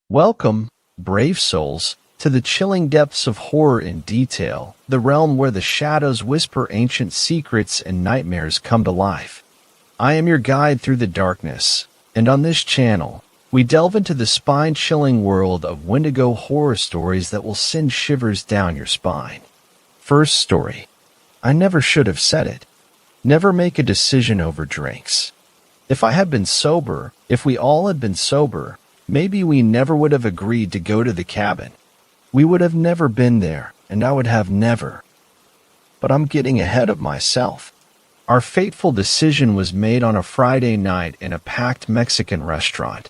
Welcome, brave souls, to the chilling depths of horror in detail, the realm where the shadows whisper ancient secrets and nightmares come to life. I am your guide through the darkness, and on this channel, we delve into the spine-chilling world of Wendigo horror stories that will send shivers down your spine. First story. I never should have said it. Never make a decision over drinks. If we all had been sober, maybe we never would have agreed to go to the cabin. We would have never been there, and I would have never. But I'm getting ahead of myself. Our fateful decision was made on a Friday night in a packed Mexican restaurant.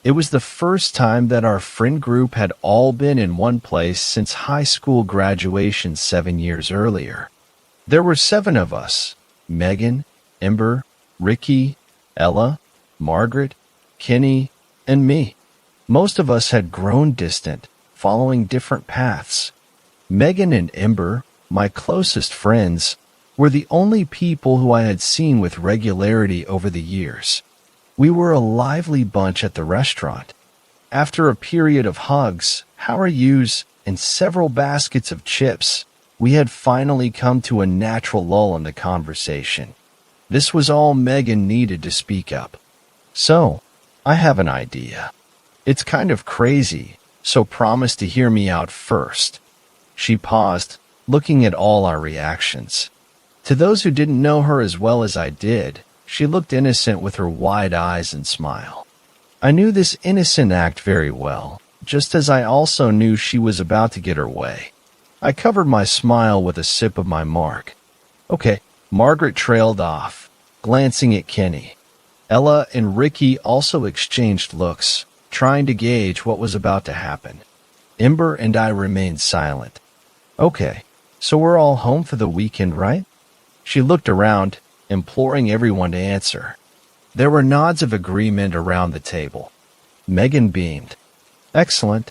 It was the first time that our friend group had all been in one place since high school graduation 7 years earlier. There were 7 of us: Megan, Ember, Ricky, Ella, Margaret, Kenny, and me. Most of us had grown distant, following different paths. Megan and Ember, my closest friends, were the only people who I had seen with regularity over the years. We were a lively bunch at the restaurant. After a period of hugs, how are yous, and several baskets of chips, we had finally come to a natural lull in the conversation. This was all Megan needed to speak up. So, I have an idea. It's kind of crazy, so promise to hear me out first. She paused, looking at all our reactions. To those who didn't know her as well as I did, she looked innocent with her wide eyes and smile. I knew this innocent act very well, just as I also knew she was about to get her way. I covered my smile with a sip of my mark. Okay, Margaret trailed off, glancing at Kenny. Ella and Ricky also exchanged looks, trying to gauge what was about to happen. Ember and I remained silent. Okay, so we're all home for the weekend, right? She looked around, imploring everyone to answer. There were nods of agreement around the table. Megan beamed. Excellent.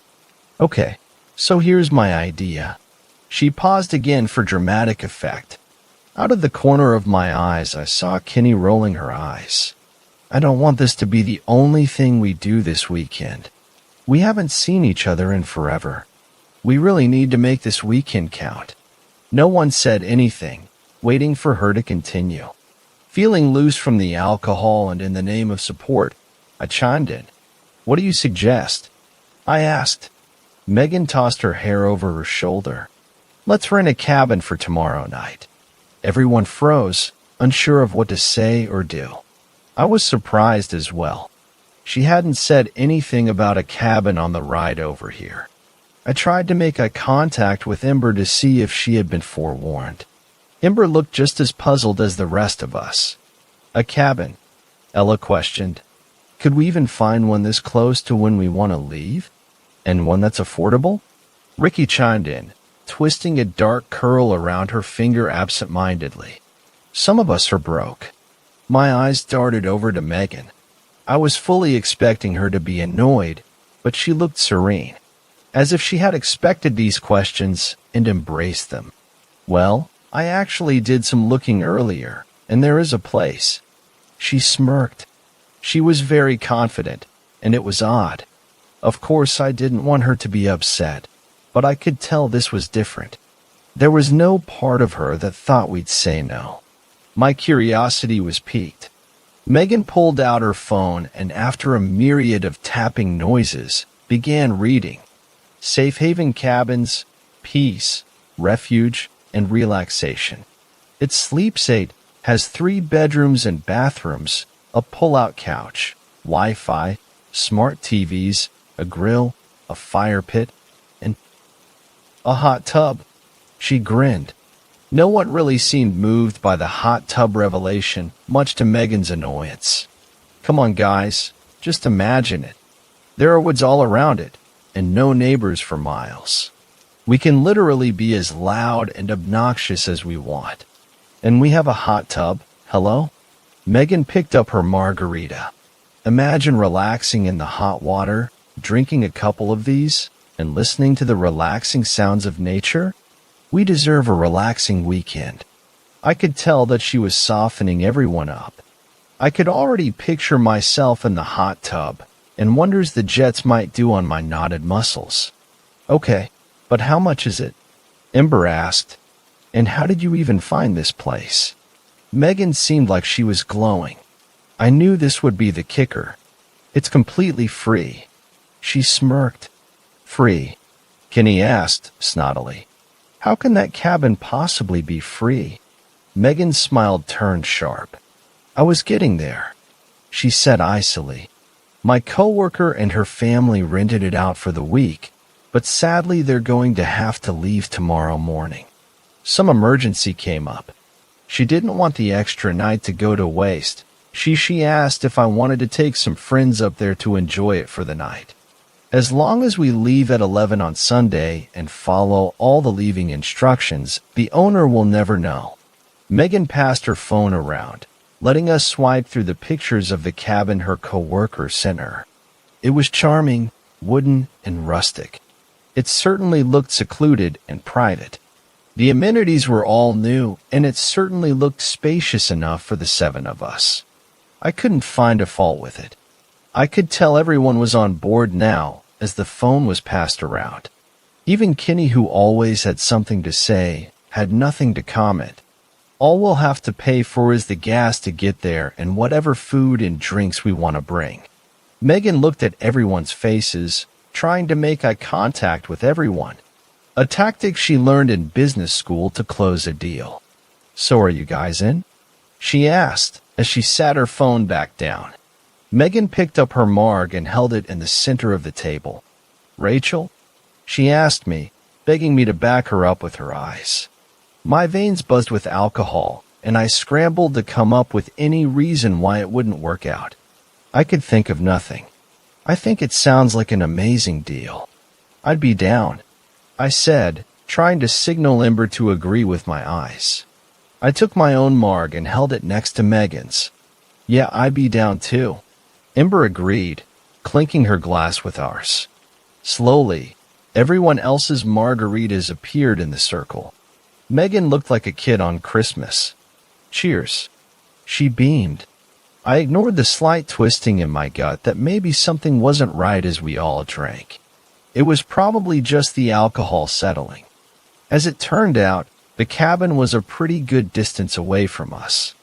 Okay, so here's my idea. She paused again for dramatic effect. Out of the corner of my eyes, I saw Kenny rolling her eyes. I don't want this to be the only thing we do this weekend. We haven't seen each other in forever. We really need to make this weekend count. No one said anything, waiting for her to continue. Feeling loose from the alcohol and in the name of support, I chimed in. What do you suggest? I asked. Megan tossed her hair over her shoulder. Let's rent a cabin for tomorrow night. Everyone froze, unsure of what to say or do. I was surprised as well. She hadn't said anything about a cabin on the ride over here. I tried to make eye contact with Ember to see if she had been forewarned. Ember looked just as puzzled as the rest of us. A cabin? Ella questioned. Could we even find one this close to when we want to leave? And one that's affordable? Ricky chimed in, twisting a dark curl around her finger absent-mindedly. Some of us are broke. My eyes darted over to Megan. I was fully expecting her to be annoyed, but she looked serene, as if she had expected these questions and embraced them. Well, I actually did some looking earlier, and there is a place. She smirked. She was very confident, and it was odd. Of course, I didn't want her to be upset, but I could tell this was different. There was no part of her that thought we'd say no. My curiosity was piqued. Megan pulled out her phone and, after a myriad of tapping noises, began reading. Safe haven cabins, peace, refuge, and relaxation. Its sleepsite has 3 bedrooms and bathrooms, a pull-out couch, Wi-Fi, smart TVs, a grill, a fire pit, and a hot tub. She grinned. No one really seemed moved by the hot tub revelation, much to Megan's annoyance. Come on, guys, just imagine it. There are woods all around it, and no neighbors for miles. We can literally be as loud and obnoxious as we want. And we have a hot tub, hello? Megan picked up her margarita. Imagine relaxing in the hot water, drinking a couple of these, and listening to the relaxing sounds of nature. We deserve a relaxing weekend. I could tell that she was softening everyone up. I could already picture myself in the hot tub, and wonders the jets might do on my knotted muscles. Okay, but how much is it? Ember asked. And how did you even find this place? Megan seemed like she was glowing. I knew this would be the kicker. It's completely free. She smirked. Free? Kenny asked, snottily. How can that cabin possibly be free? Megan's smile turned sharp. I was getting there, she said icily. My coworker and her family rented it out for the week, but sadly they're going to have to leave tomorrow morning. Some emergency came up. She didn't want the extra night to go to waste. She asked if I wanted to take some friends up there to enjoy it for the night. As long as we leave at 11 on Sunday and follow all the leaving instructions, the owner will never know. Megan passed her phone around, letting us swipe through the pictures of the cabin her coworker sent her. It was charming, wooden, and rustic. It certainly looked secluded and private. The amenities were all new, and it certainly looked spacious enough for the 7 of us. I couldn't find a fault with it. I could tell everyone was on board now as the phone was passed around. Even Kenny, who always had something to say, had nothing to comment. All we'll have to pay for is the gas to get there and whatever food and drinks we want to bring. Megan looked at everyone's faces, trying to make eye contact with everyone. A tactic she learned in business school to close a deal. So are you guys in? She asked as she sat her phone back down. Megan picked up her marg and held it in the center of the table. Rachel? She asked me, begging me to back her up with her eyes. My veins buzzed with alcohol, and I scrambled to come up with any reason why it wouldn't work out. I could think of nothing. I think it sounds like an amazing deal. I'd be down, I said, trying to signal Ember to agree with my eyes. I took my own marg and held it next to Megan's. Yeah, I'd be down too. Ember agreed, clinking her glass with ours. Slowly, everyone else's margaritas appeared in the circle. Megan looked like a kid on Christmas. Cheers. She beamed. I ignored the slight twisting in my gut that maybe something wasn't right as we all drank. It was probably just the alcohol settling. As it turned out, the cabin was a pretty good distance away from us.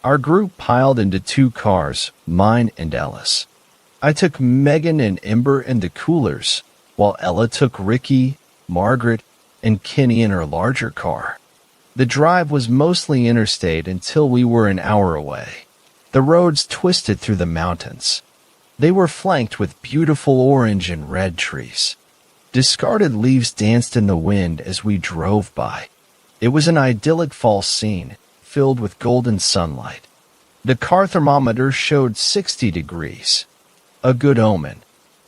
Our group piled into 2 cars, mine and Ella's. I took Megan and Ember in the coolers, while Ella took Ricky, Margaret, and Kenny in her larger car. The drive was mostly interstate until we were an hour away. The roads twisted through the mountains. They were flanked with beautiful orange and red trees. Discarded leaves danced in the wind as we drove by. It was an idyllic fall scene, filled with golden sunlight. The car thermometer showed 60 degrees. A good omen.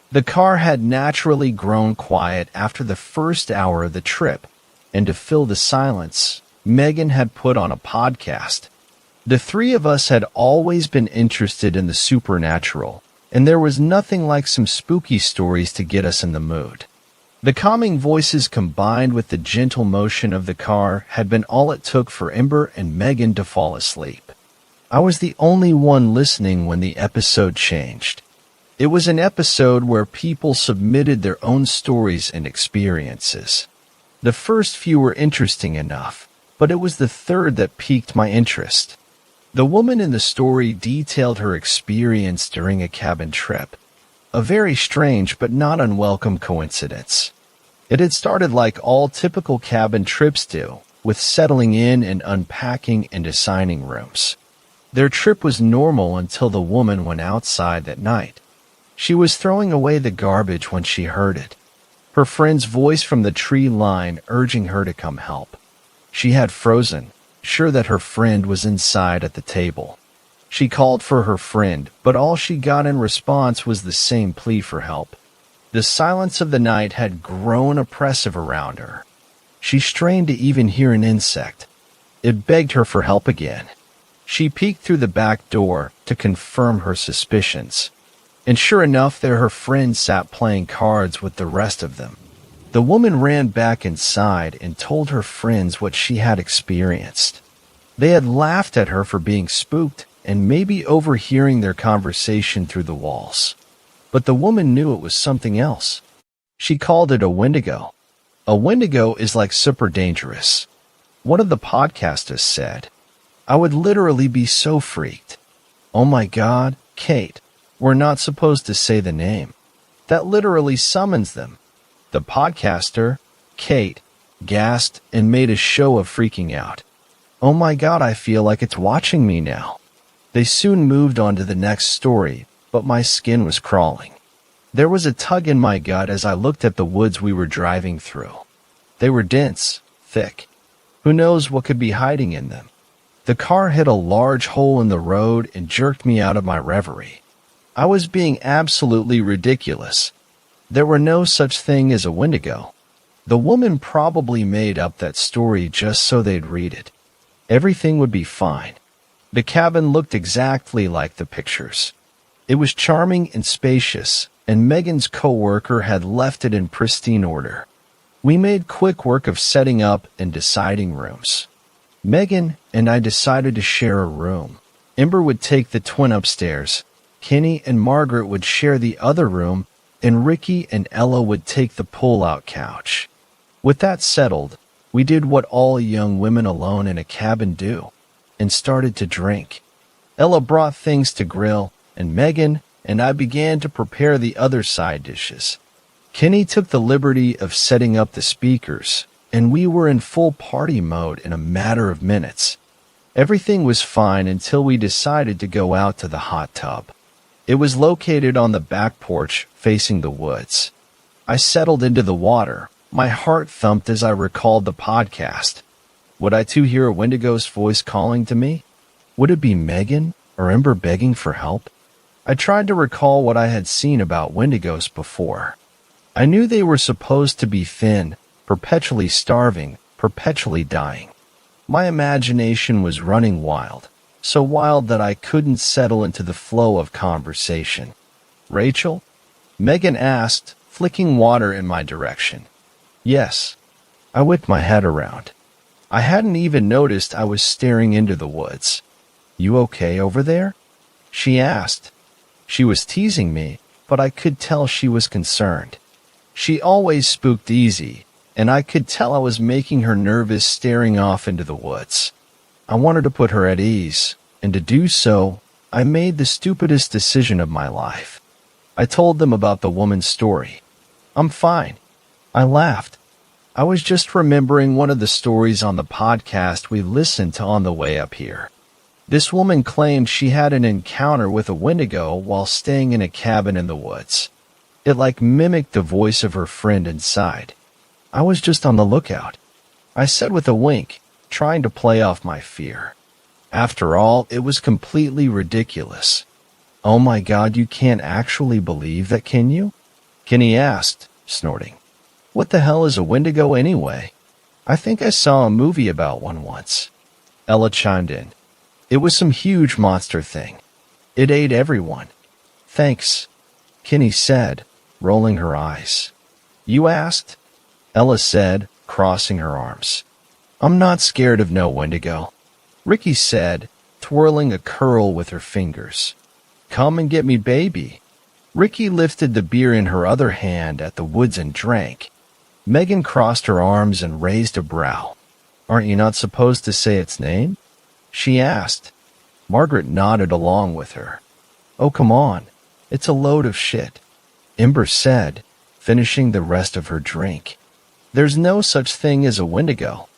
The car had naturally grown quiet after the first hour of the trip, and to fill the silence, Megan had put on a podcast. The 3 of us had always been interested in the supernatural, and there was nothing like some spooky stories to get us in the mood. The calming voices combined with the gentle motion of the car had been all it took for Ember and Megan to fall asleep. I was the only one listening when the episode changed. It was an episode where people submitted their own stories and experiences. The first few were interesting enough, but it was the third that piqued my interest. The woman in the story detailed her experience during a cabin trip. A very strange but not unwelcome coincidence. It had started like all typical cabin trips do, with settling in and unpacking and assigning rooms. Their trip was normal until the woman went outside at night. She was throwing away the garbage when she heard it. Her friend's voice from the tree line urging her to come help. She had frozen, sure that her friend was inside at the table. She called for her friend, but all she got in response was the same plea for help. The silence of the night had grown oppressive around her. She strained to even hear an insect. It begged her for help again. She peeked through the back door to confirm her suspicions. And sure enough, there her friend sat playing cards with the rest of them. The woman ran back inside and told her friends what she had experienced. They had laughed at her for being spooked and maybe overhearing their conversation through the walls. but the woman knew it was something else. She called it a Wendigo. A Wendigo is like super dangerous. One of the podcasters said. I would literally be so freaked. Oh my God, Kate, we're not supposed to say the name. That literally summons them. The podcaster, Kate, gasped and made a show of freaking out. Oh my God, I feel like it's watching me now. They soon moved on to the next story, but my skin was crawling. There was a tug in my gut as I looked at the woods we were driving through. They were dense, thick. Who knows what could be hiding in them? The car hit a large hole in the road and jerked me out of my reverie. I was being absolutely ridiculous. There were no such thing as a Wendigo. The woman probably made up that story just so they'd read it. Everything would be fine. The cabin looked exactly like the pictures. It was charming and spacious, and Megan's co-worker had left it in pristine order. We made quick work of setting up and deciding rooms. Megan and I decided to share a room. Ember would take the twin upstairs. Kenny and Margaret would share the other room, and Ricky and Ella would take the pull-out couch. With that settled, we did what all young women alone in a cabin do, and started to drink. Ella brought things to grill, and Megan and I began to prepare the other side dishes. Kenny took the liberty of setting up the speakers, and we were in full party mode in a matter of minutes. Everything was fine until we decided to go out to the hot tub. It was located on the back porch facing the woods. I settled into the water. My heart thumped as I recalled the podcast. Would I too hear a Wendigo's voice calling to me? Would it be Megan or Ember begging for help? I tried to recall what I had seen about Wendigos before. I knew they were supposed to be thin, perpetually starving, perpetually dying. My imagination was running wild, so wild that I couldn't settle into the flow of conversation. Rachel? Megan asked, flicking water in my direction. Yes. I whipped my head around. I hadn't even noticed I was staring into the woods. You okay over there? She asked. She was teasing me, but I could tell she was concerned. She always spooked easy, and I could tell I was making her nervous staring off into the woods. I wanted to put her at ease, and to do so, I made the stupidest decision of my life. I told them about the woman's story. I'm fine. I laughed. I was just remembering one of the stories on the podcast we listened to on the way up here. This woman claimed she had an encounter with a Wendigo while staying in a cabin in the woods. It mimicked the voice of her friend inside. I was just on the lookout. I said with a wink, trying to play off my fear. After all, it was completely ridiculous. Oh my God, you can't actually believe that, can you? Kenny asked, snorting. What the hell is a Wendigo anyway? I think I saw a movie about one once. Ella chimed in. It was some huge monster thing. It ate everyone. Thanks, Kenny said, rolling her eyes. You asked? Ella said, crossing her arms. I'm not scared of no Wendigo. Ricky said, twirling a curl with her fingers. Come and get me, baby. Ricky lifted the beer in her other hand at the woods and drank. Megan crossed her arms and raised a brow. Aren't you not supposed to say its name? She asked. Margaret nodded along with her. Oh, come on. It's a load of shit, Ember said, finishing the rest of her drink. There's no such thing as a Wendigo.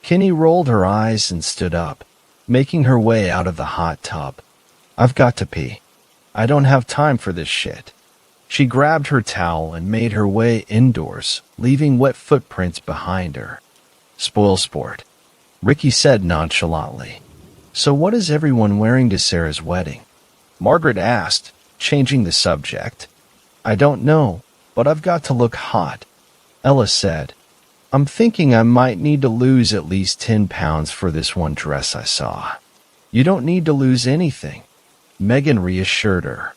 Kenny rolled her eyes and stood up, making her way out of the hot tub. I've got to pee. I don't have time for this shit. She grabbed her towel and made her way indoors, leaving wet footprints behind her. Spoil sport, Ricky said nonchalantly. So what is everyone wearing to Sarah's wedding? Margaret asked, changing the subject. I don't know, but I've got to look hot, Ella said. I'm thinking I might need to lose at least 10 pounds for this one dress I saw. You don't need to lose anything, Megan reassured her.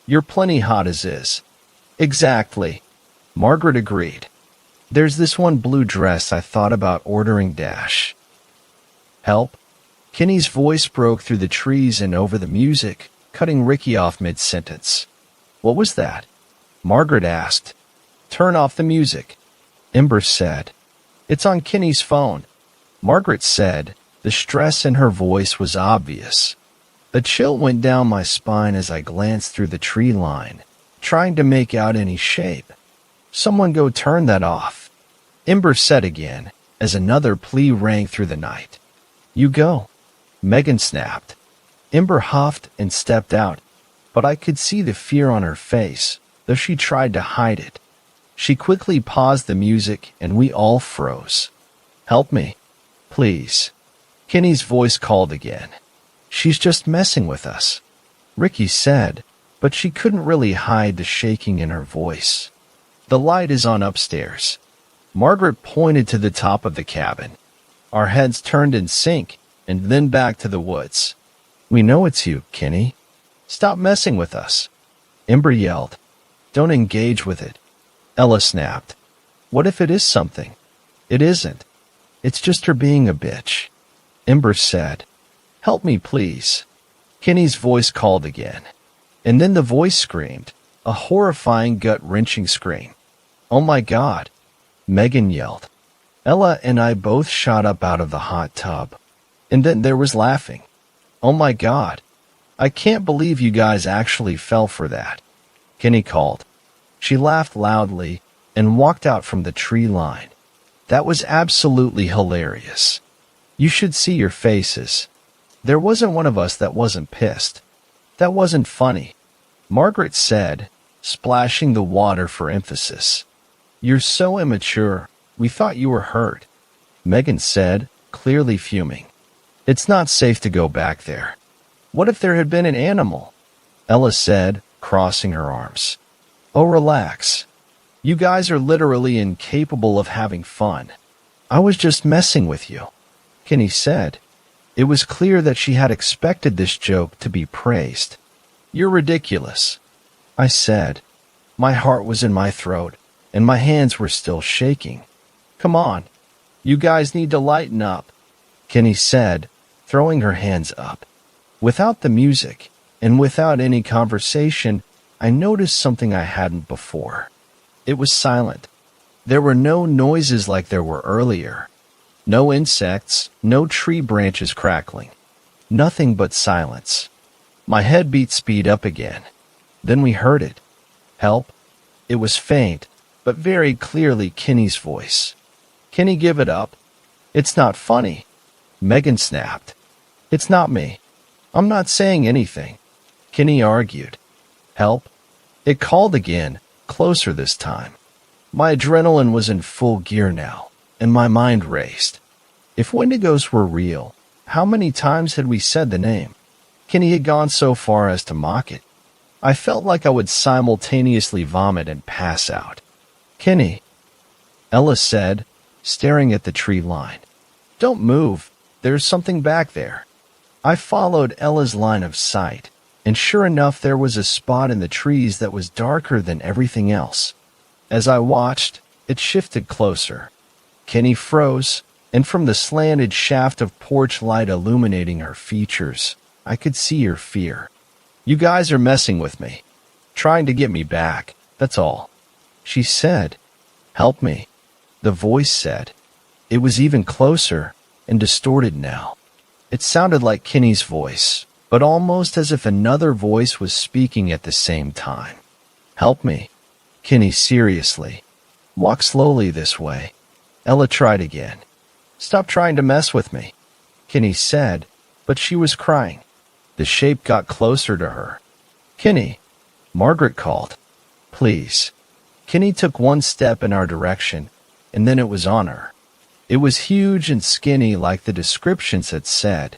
You're plenty hot as is. Exactly, Margaret agreed. There's this one blue dress I thought about ordering dash. Help? Kenny's voice broke through the trees and over the music, cutting Ricky off mid-sentence. What was that? Margaret asked. Turn off the music. Ember said. It's on Kenny's phone. Margaret said. The stress in her voice was obvious. A chill went down my spine as I glanced through the tree line, trying to make out any shape. Someone go turn that off. Ember said again, as another plea rang through the night. You go. Megan snapped. Ember huffed and stepped out, but I could see the fear on her face, though she tried to hide it. She quickly paused the music and we all froze. Help me, please. Kenny's voice called again. She's just messing with us, Ricky said, but she couldn't really hide the shaking in her voice. The light is on upstairs. Margaret pointed to the top of the cabin. Our heads turned in sync and then back to the woods. We know it's you, Kenny. Stop messing with us. Ember yelled. Don't engage with it. Ella snapped. What if it is something? It isn't. It's just her being a bitch. Ember said. Help me, please. Kenny's voice called again. And then the voice screamed, a horrifying, gut-wrenching scream. Oh my God, Megan yelled. Ella and I both shot up out of the hot tub. And then there was laughing. Oh my God, I can't believe you guys actually fell for that, Kenny called. She laughed loudly and walked out from the tree line. That was absolutely hilarious. You should see your faces. There wasn't one of us that wasn't pissed. That wasn't funny, Margaret said, splashing the water for emphasis. You're so immature. We thought you were hurt, Megan said, clearly fuming. It's not safe to go back there. What if there had been an animal? Ella said, crossing her arms. Oh, relax. You guys are literally incapable of having fun. I was just messing with you, Kenny said. It was clear that she had expected this joke to be praised. You're ridiculous, I said. My heart was in my throat, and my hands were still shaking. Come on, you guys need to lighten up, Kenny said, throwing her hands up. Without the music, and without any conversation, I noticed something I hadn't before. It was silent. There were no noises like there were earlier. No insects, no tree branches crackling. Nothing but silence. My head beat speed up again. Then we heard it. Help. It was faint, but very clearly Kenny's voice. Kenny, give it up. It's not funny. Megan snapped. It's not me. I'm not saying anything. Kenny argued. Help. It called again, closer this time. My adrenaline was in full gear now, and my mind raced. If Wendigos were real, how many times had we said the name? Kenny had gone so far as to mock it. I felt like I would simultaneously vomit and pass out. Kenny, Ella said, staring at the tree line. Don't move. There's something back there. I followed Ella's line of sight, and sure enough there was a spot in the trees that was darker than everything else. As I watched, it shifted closer. Kenny froze, and from the slanted shaft of porch light illuminating her features, I could see her fear. You guys are messing with me. Trying to get me back, that's all. She said. Help me. The voice said. It was even closer and distorted now. It sounded like Kenny's voice, but almost as if another voice was speaking at the same time. Help me. Kenny, seriously. Walk slowly this way. Ella tried again. Stop trying to mess with me, Kenny said, but she was crying. The shape got closer to her. Kenny, Margaret called. Please. Kenny took one step in our direction, and then it was on her. It was huge and skinny like the descriptions had said.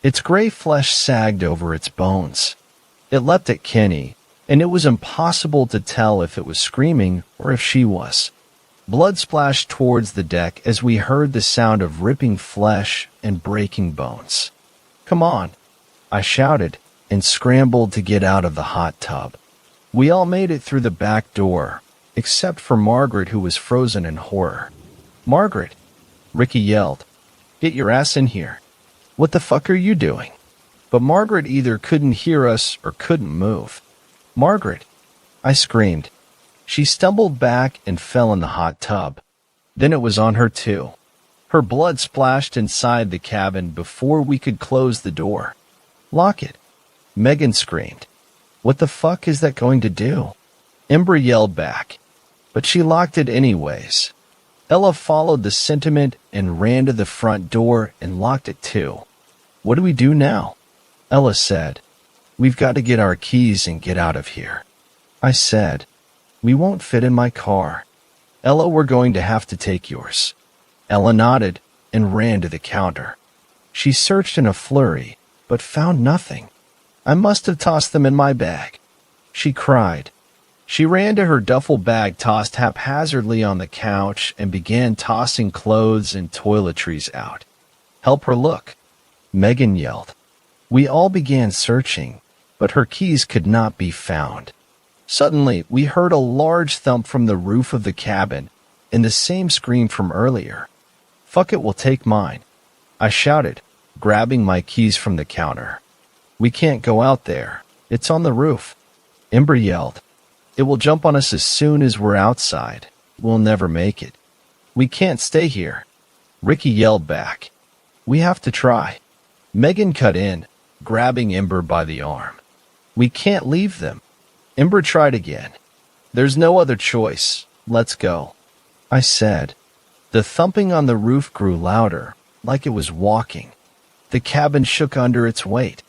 Its gray flesh sagged over its bones. It leapt at Kenny, and it was impossible to tell if it was screaming or if she was. Blood splashed towards the deck as we heard the sound of ripping flesh and breaking bones. Come on, I shouted and scrambled to get out of the hot tub. We all made it through the back door, except for Margaret, who was frozen in horror. Margaret, Ricky yelled. Get your ass in here. What the fuck are you doing? But Margaret either couldn't hear us or couldn't move. Margaret, I screamed. She stumbled back and fell in the hot tub. Then it was on her too. Her blood splashed inside the cabin before we could close the door. "Lock it," Megan screamed. "What the fuck is that going to do?" Ember yelled back, but she locked it anyways. Ella followed the sentiment and ran to the front door and locked it too. "What do we do now?" Ella said. "We've got to get our keys and get out of here." I said, "We won't fit in my car." "Ella, we're going to have to take yours." Ella nodded and ran to the counter. She searched in a flurry, but found nothing. "I must have tossed them in my bag," she cried. She ran to her duffel bag tossed haphazardly on the couch and began tossing clothes and toiletries out. "Help her look," Megan yelled. We all began searching, but her keys could not be found. Suddenly, we heard a large thump from the roof of the cabin and the same scream from earlier. "Fuck it, we'll take mine," I shouted, grabbing my keys from the counter. "We can't go out there. It's on the roof," Ember yelled. "It will jump on us as soon as we're outside. We'll never make it." "We can't stay here," Ricky yelled back. "We have to try." Megan cut in, grabbing Ember by the arm. "We can't leave them." Ember tried again. "There's no other choice. Let's go," I said. The thumping on the roof grew louder, like it was walking. The cabin shook under its weight.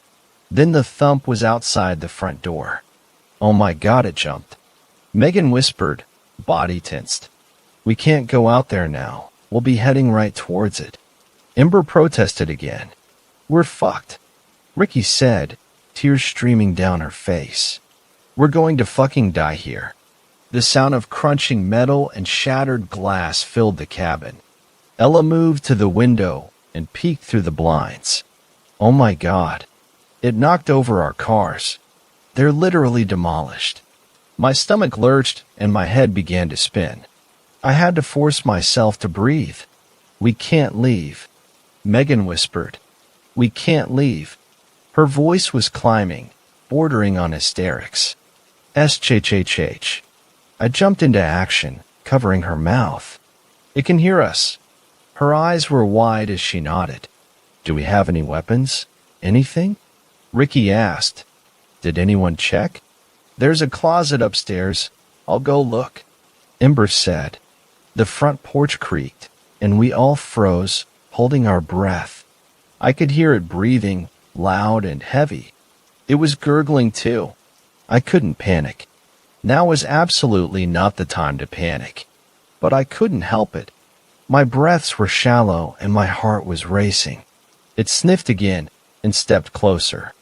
Then the thump was outside the front door. "Oh my God," it jumped. Megan whispered, body tensed. "We can't go out there now. We'll be heading right towards it." Ember protested again. "We're fucked," Ricky said, tears streaming down her face. "We're going to fucking die here." The sound of crunching metal and shattered glass filled the cabin. Ella moved to the window and peeked through the blinds. "Oh my God." It knocked over our cars. They're literally demolished. My stomach lurched and my head began to spin. I had to force myself to breathe. "We can't leave," Megan whispered. "We can't leave." Her voice was climbing, bordering on hysterics. "SHHH." I jumped into action, covering her mouth. "It can hear us." Her eyes were wide as she nodded. "Do we have any weapons? Anything?" Ricky asked. "Did anyone check?" "There's a closet upstairs. I'll go look," Ember said. The front porch creaked, and we all froze, holding our breath. I could hear it breathing, loud and heavy. It was gurgling too. I couldn't panic. Now was absolutely not the time to panic. But I couldn't help it. My breaths were shallow and my heart was racing. It sniffed again and stepped closer.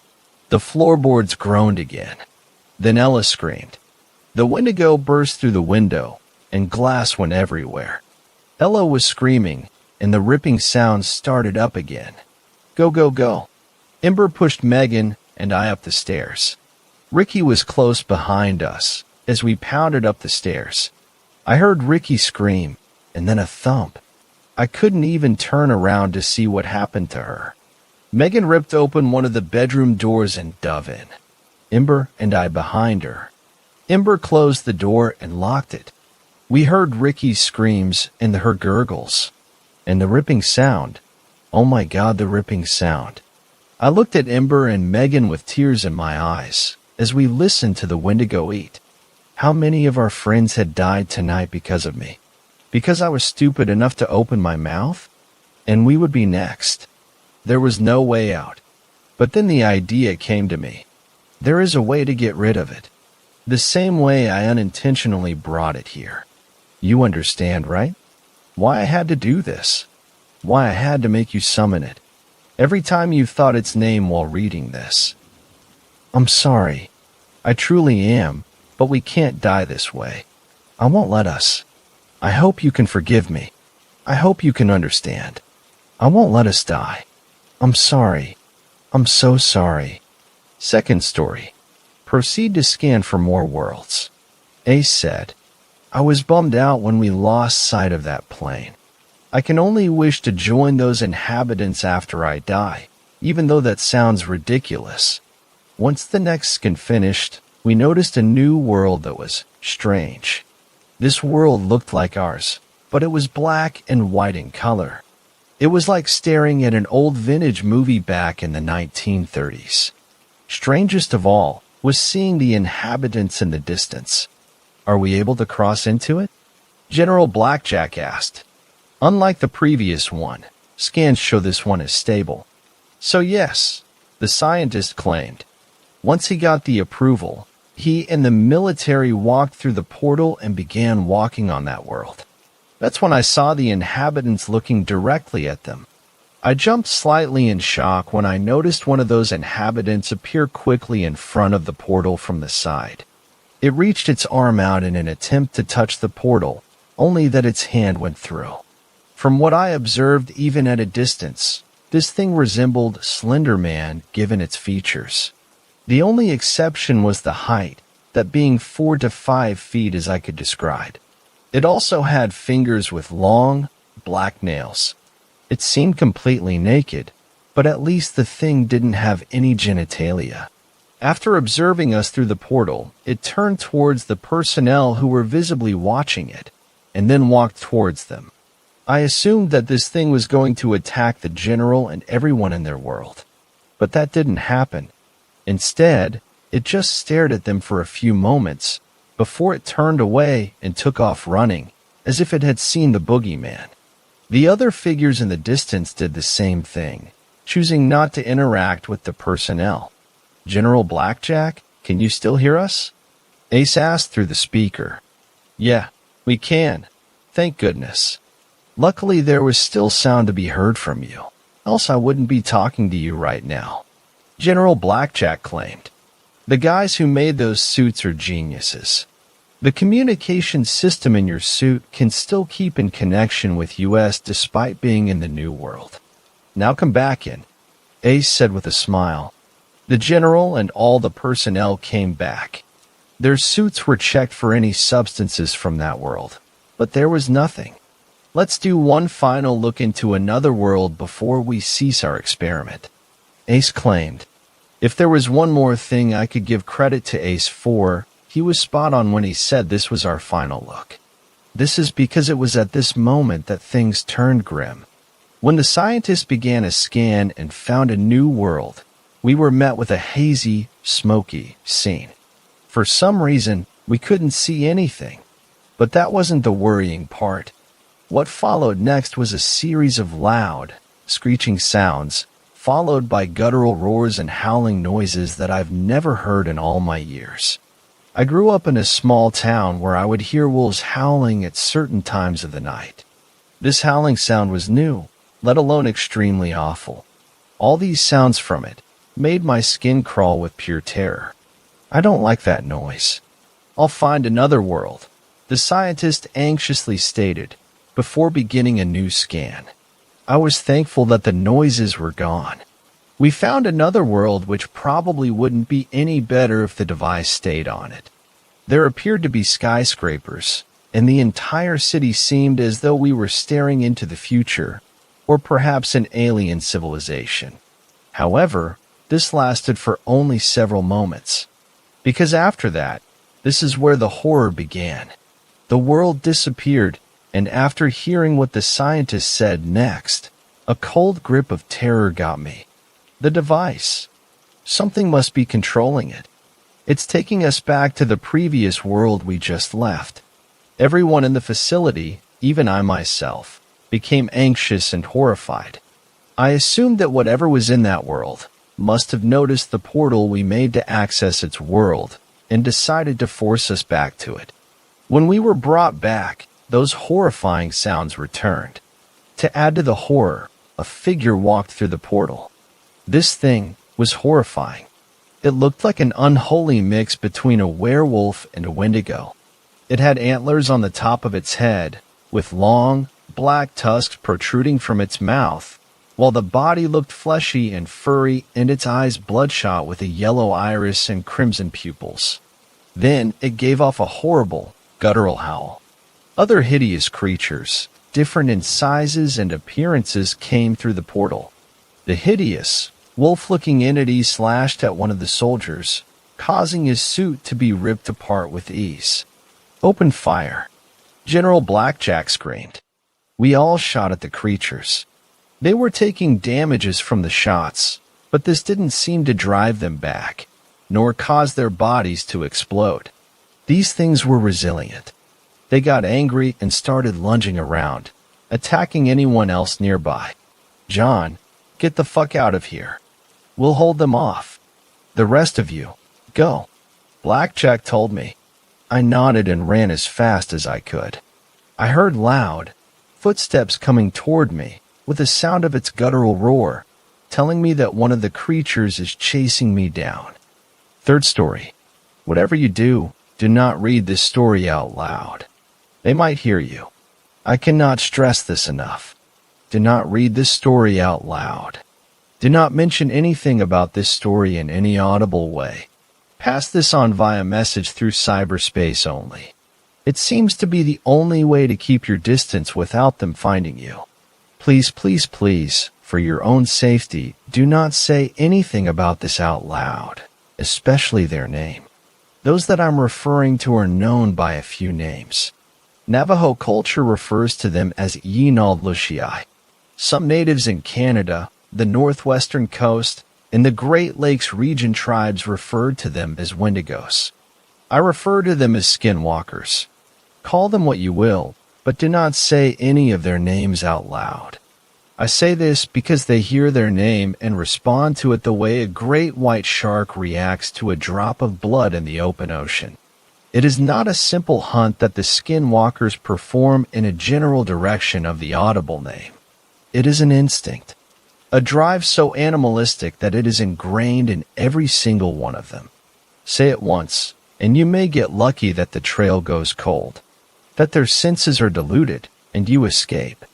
The floorboards groaned again. Then Ella screamed. The Wendigo burst through the window, and glass went everywhere. Ella was screaming, and the ripping sounds started up again. "Go, go, go." Ember pushed Megan and I up the stairs. Ricky was close behind us as we pounded up the stairs. I heard Ricky scream, and then a thump. I couldn't even turn around to see what happened to her. Megan ripped open one of the bedroom doors and dove in. Ember and I behind her. Ember closed the door and locked it. We heard Ricky's screams and her gurgles. And the ripping sound. Oh my God, the ripping sound. I looked at Ember and Megan with tears in my eyes as we listened to the Wendigo eat. How many of our friends had died tonight because of me? Because I was stupid enough to open my mouth? And we would be next. There was no way out. But then the idea came to me. There is a way to get rid of it. The same way I unintentionally brought it here. You understand, right? Why I had to do this. Why I had to make you summon it. Every time you thought its name while reading this. I'm sorry. I truly am, but we can't die this way. I won't let us. I hope you can forgive me. I hope you can understand. I won't let us die. I'm sorry. I'm so sorry. Second story. Proceed to scan for more worlds. Ace said, I was bummed out when we lost sight of that plane. I can only wish to join those inhabitants after I die, even though that sounds ridiculous. Once the next scan finished, we noticed a new world that was Strange. This world looked like ours, but it was black and white in color. It was like staring at an old vintage movie back in the 1930s. Strangest of all was seeing the inhabitants in the distance. Are we able to cross into it? General Blackjack asked. Unlike the previous one, scans show this one as stable. So yes, the scientist claimed. Once he got the approval, he and the military walked through the portal and began walking on that world. That's when I saw the inhabitants looking directly at them. I jumped slightly in shock when I noticed one of those inhabitants appear quickly in front of the portal from the side. It reached its arm out in an attempt to touch the portal, only that its hand went through. From what I observed even at a distance, this thing resembled Slender Man given its features. The only exception was the height, that being 4 to 5 feet as I could describe. It also had fingers with long, black nails. It seemed completely naked, but at least the thing didn't have any genitalia. After observing us through the portal, it turned towards the personnel who were visibly watching it, and then walked towards them. I assumed that this thing was going to attack the general and everyone in their world. But that didn't happen. Instead, it just stared at them for a few moments, before it turned away and took off running, as if it had seen the boogeyman. The other figures in the distance did the same thing, choosing not to interact with the personnel. General Blackjack, can you still hear us? Ace asked through the speaker. Yeah, we can. Thank goodness. Luckily there was still sound to be heard from you, else I wouldn't be talking to you right now. General Blackjack claimed. The guys who made those suits are geniuses. The communication system in your suit can still keep in connection with US despite being in the new world. Now come back in, Ace said with a smile. The general and all the personnel came back. Their suits were checked for any substances from that world, but there was nothing. Let's do one final look into another world before we cease our experiment, Ace claimed. If there was one more thing I could give credit to Ace for, he was spot on when he said this was our final look. This is because it was at this moment that things turned grim. When the scientists began a scan and found a new world, we were met with a hazy, smoky scene. For some reason, we couldn't see anything. But that wasn't the worrying part. What followed next was a series of loud, screeching sounds, followed by guttural roars and howling noises that I've never heard in all my years. I grew up in a small town where I would hear wolves howling at certain times of the night. This howling sound was new, let alone extremely awful. All these sounds from it made my skin crawl with pure terror. I don't like that noise. I'll find another world, the scientist anxiously stated, before beginning a new scan. I was thankful that the noises were gone. We found another world which probably wouldn't be any better if the device stayed on it. There appeared to be skyscrapers, and the entire city seemed as though we were staring into the future, or perhaps an alien civilization. However, this lasted for only several moments, because after that, this is where the horror began. The world disappeared, and after hearing what the scientist said next, a cold grip of terror got me. The device. Something must be controlling it. It's taking us back to the previous world we just left. Everyone in the facility, even I myself, became anxious and horrified. I assumed that whatever was in that world must have noticed the portal we made to access its world and decided to force us back to it. When we were brought back, those horrifying sounds returned. To add to the horror, a figure walked through the portal. This thing was horrifying. It looked like an unholy mix between a werewolf and a Wendigo. It had antlers on the top of its head, with long, black tusks protruding from its mouth, while the body looked fleshy and furry and its eyes bloodshot with a yellow iris and crimson pupils. Then it gave off a horrible, guttural howl. Other hideous creatures, different in sizes and appearances, came through the portal. The hideous, wolf-looking entity slashed at one of the soldiers, causing his suit to be ripped apart with ease. Open fire. General Blackjack screamed. We all shot at the creatures. They were taking damages from the shots, but this didn't seem to drive them back, nor cause their bodies to explode. These things were resilient. They got angry and started lunging around, attacking anyone else nearby. John, get the fuck out of here. We'll hold them off. The rest of you, go. Blackjack told me. I nodded and ran as fast as I could. I heard loud footsteps coming toward me, with the sound of its guttural roar, telling me that one of the creatures is chasing me down. Third story. Whatever you do, do not read this story out loud. They might hear you. I cannot stress this enough. Do not read this story out loud. Do not mention anything about this story in any audible way. Pass this on via message through cyberspace only. It seems to be the only way to keep your distance without them finding you. Please, please, please, for your own safety, do not say anything about this out loud, especially their name. Those that I'm referring to are known by a few names. Navajo culture refers to them as Yinald-Lushii. Some natives in Canada, the northwestern coast, and the Great Lakes region tribes referred to them as Wendigos. I refer to them as skinwalkers. Call them what you will, but do not say any of their names out loud. I say this because they hear their name and respond to it the way a great white shark reacts to a drop of blood in the open ocean. It is not a simple hunt that the skinwalkers perform in a general direction of the audible name. It is an instinct, a drive so animalistic that it is ingrained in every single one of them. Say it once, and you may get lucky that the trail goes cold, that their senses are diluted, and you escape.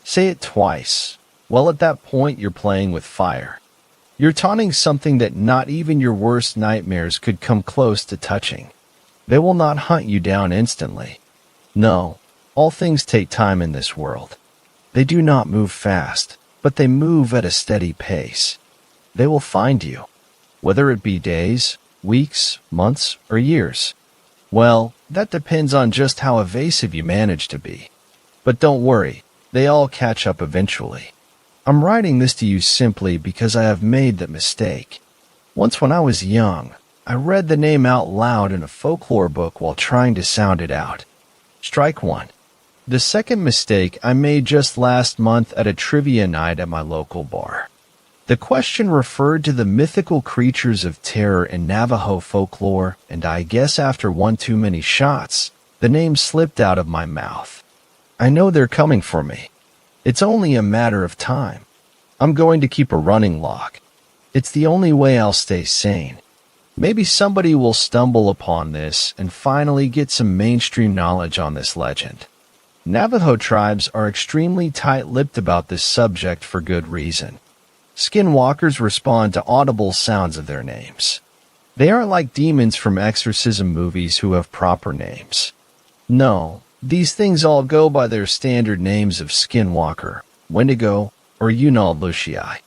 Say it twice. Well, at that point, you're playing with fire. You're taunting something that not even your worst nightmares could come close to touching. They will not hunt you down instantly. No, all things take time in this world. They do not move fast, but they move at a steady pace. They will find you, whether it be days, weeks, months, or years. Well, that depends on just how evasive you manage to be. But don't worry, they all catch up eventually. I'm writing this to you simply because I have made that mistake. Once when I was young, I read the name out loud in a folklore book while trying to sound it out. Strike one. The second mistake I made just last month at a trivia night at my local bar. The question referred to the mythical creatures of terror in Navajo folklore, and I guess after one too many shots, the name slipped out of my mouth. I know they're coming for me. It's only a matter of time. I'm going to keep a running log. It's the only way I'll stay sane. Maybe somebody will stumble upon this and finally get some mainstream knowledge on this legend. Navajo tribes are extremely tight-lipped about this subject for good reason. Skinwalkers respond to audible sounds of their names. They aren't like demons from exorcism movies who have proper names. No, these things all go by their standard names of Skinwalker, Wendigo, or Yinald-Lushii.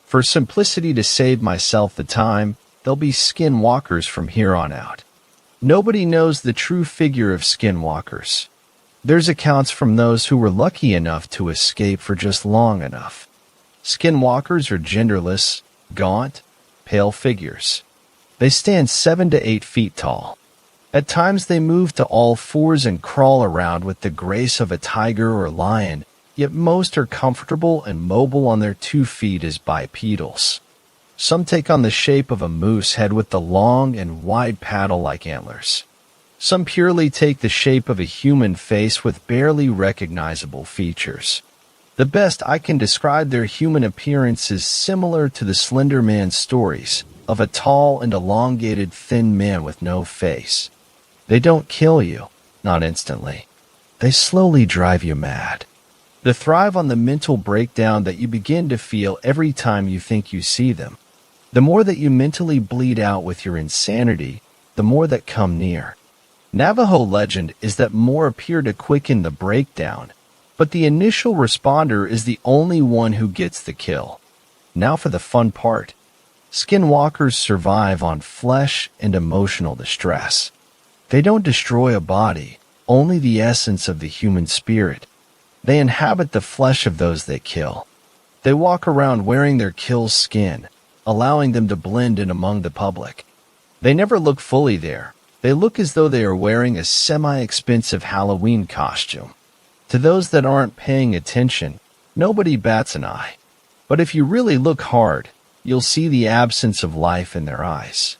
For simplicity to save myself the time, they'll be skinwalkers from here on out. Nobody knows the true figure of skinwalkers. There's accounts from those who were lucky enough to escape for just long enough. Skinwalkers are genderless, gaunt, pale figures. They stand 7 to 8 feet tall. At times they move to all fours and crawl around with the grace of a tiger or lion, yet most are comfortable and mobile on their 2 feet as bipedals. Some take on the shape of a moose head with the long and wide paddle-like antlers. Some purely take the shape of a human face with barely recognizable features. The best I can describe their human appearance is similar to the Slender Man stories of a tall and elongated thin man with no face. They don't kill you, not instantly. They slowly drive you mad. They thrive on the mental breakdown that you begin to feel every time you think you see them. The more that you mentally bleed out with your insanity, the more that come near. Navajo legend is that more appear to quicken the breakdown, but the initial responder is the only one who gets the kill. Now for the fun part. Skinwalkers survive on flesh and emotional distress. They don't destroy a body, only the essence of the human spirit. They inhabit the flesh of those they kill. They walk around wearing their kill's skin, allowing them to blend in among the public. They never look fully there. They look as though they are wearing a semi-expensive Halloween costume. To those that aren't paying attention, nobody bats an eye. But if you really look hard, you'll see the absence of life in their eyes.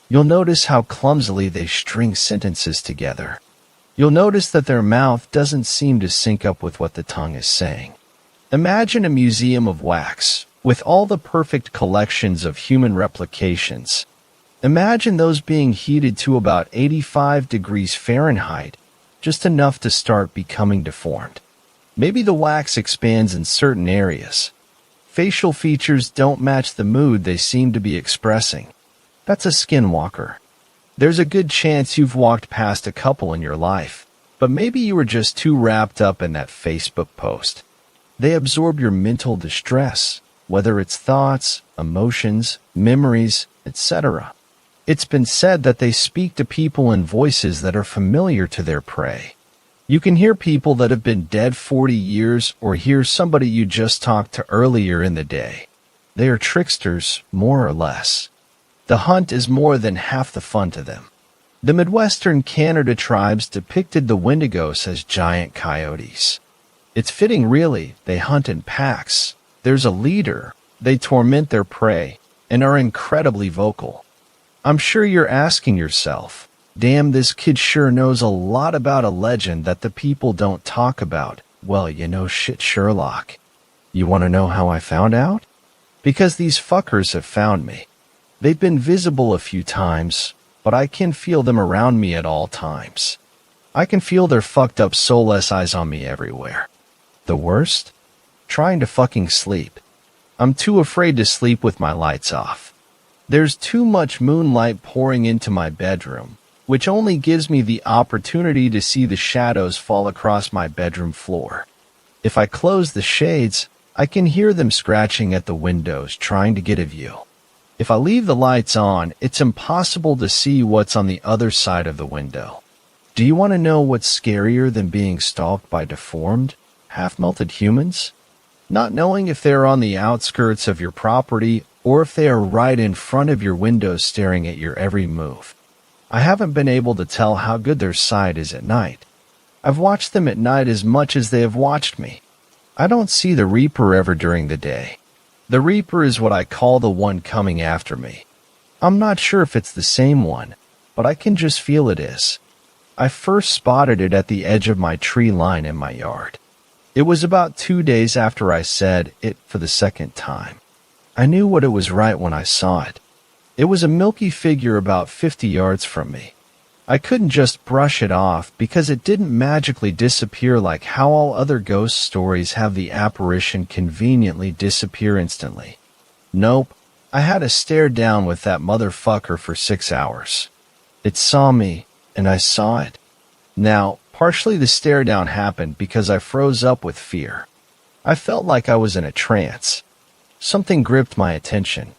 You'll notice how clumsily they string sentences together. You'll notice that their mouth doesn't seem to sync up with what the tongue is saying. Imagine a museum of wax, with all the perfect collections of human replications. Imagine those being heated to about 85 degrees Fahrenheit, just enough to start becoming deformed. Maybe the wax expands in certain areas. Facial features don't match the mood they seem to be expressing. That's a skinwalker. There's a good chance you've walked past a couple in your life, but maybe you were just too wrapped up in that Facebook post. They absorb your mental distress, whether it's thoughts, emotions, memories, etc. It's been said that they speak to people in voices that are familiar to their prey. You can hear people that have been dead 40 years or hear somebody you just talked to earlier in the day. They are tricksters, more or less. The hunt is more than half the fun to them. The Midwestern Canada tribes depicted the Wendigos as giant coyotes. It's fitting, really. They hunt in packs. There's a leader. They torment their prey and are incredibly vocal. I'm sure you're asking yourself, damn, this kid sure knows a lot about a legend that the people don't talk about. Well, you know shit, Sherlock. You want to know how I found out? Because these fuckers have found me. They've been visible a few times, but I can feel them around me at all times. I can feel their fucked up soulless eyes on me everywhere. The worst? Trying to fucking sleep. I'm too afraid to sleep with my lights off. There's too much moonlight pouring into my bedroom, which only gives me the opportunity to see the shadows fall across my bedroom floor. If I close the shades, I can hear them scratching at the windows trying to get a view. If I leave the lights on, it's impossible to see what's on the other side of the window. Do you want to know what's scarier than being stalked by deformed, half-melted humans? Not knowing if they're on the outskirts of your property or if they are right in front of your windows staring at your every move. I haven't been able to tell how good their sight is at night. I've watched them at night as much as they have watched me. I don't see the Reaper ever during the day. The Reaper is what I call the one coming after me. I'm not sure if it's the same one, but I can just feel it is. I first spotted it at the edge of my tree line in my yard. It was about 2 days after I said it for the second time. I knew what it was right when I saw it. It was a milky figure about 50 yards from me. I couldn't just brush it off because it didn't magically disappear like how all other ghost stories have the apparition conveniently disappear instantly. Nope, I had to stare down with that motherfucker for 6 hours. It saw me, and I saw it. Now, partially the stare down happened because I froze up with fear. I felt like I was in a trance. Something gripped my attention.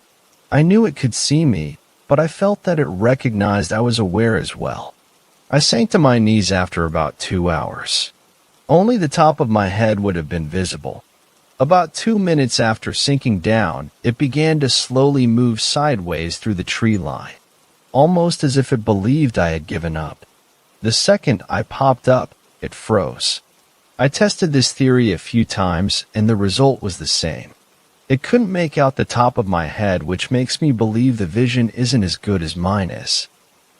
I knew it could see me, but I felt that it recognized I was aware as well. I sank to my knees after about 2 hours. Only the top of my head would have been visible. About 2 minutes after sinking down, it began to slowly move sideways through the tree line, almost as if it believed I had given up. The second I popped up, it froze. I tested this theory a few times, and the result was the same. It couldn't make out the top of my head, which makes me believe the vision isn't as good as mine is.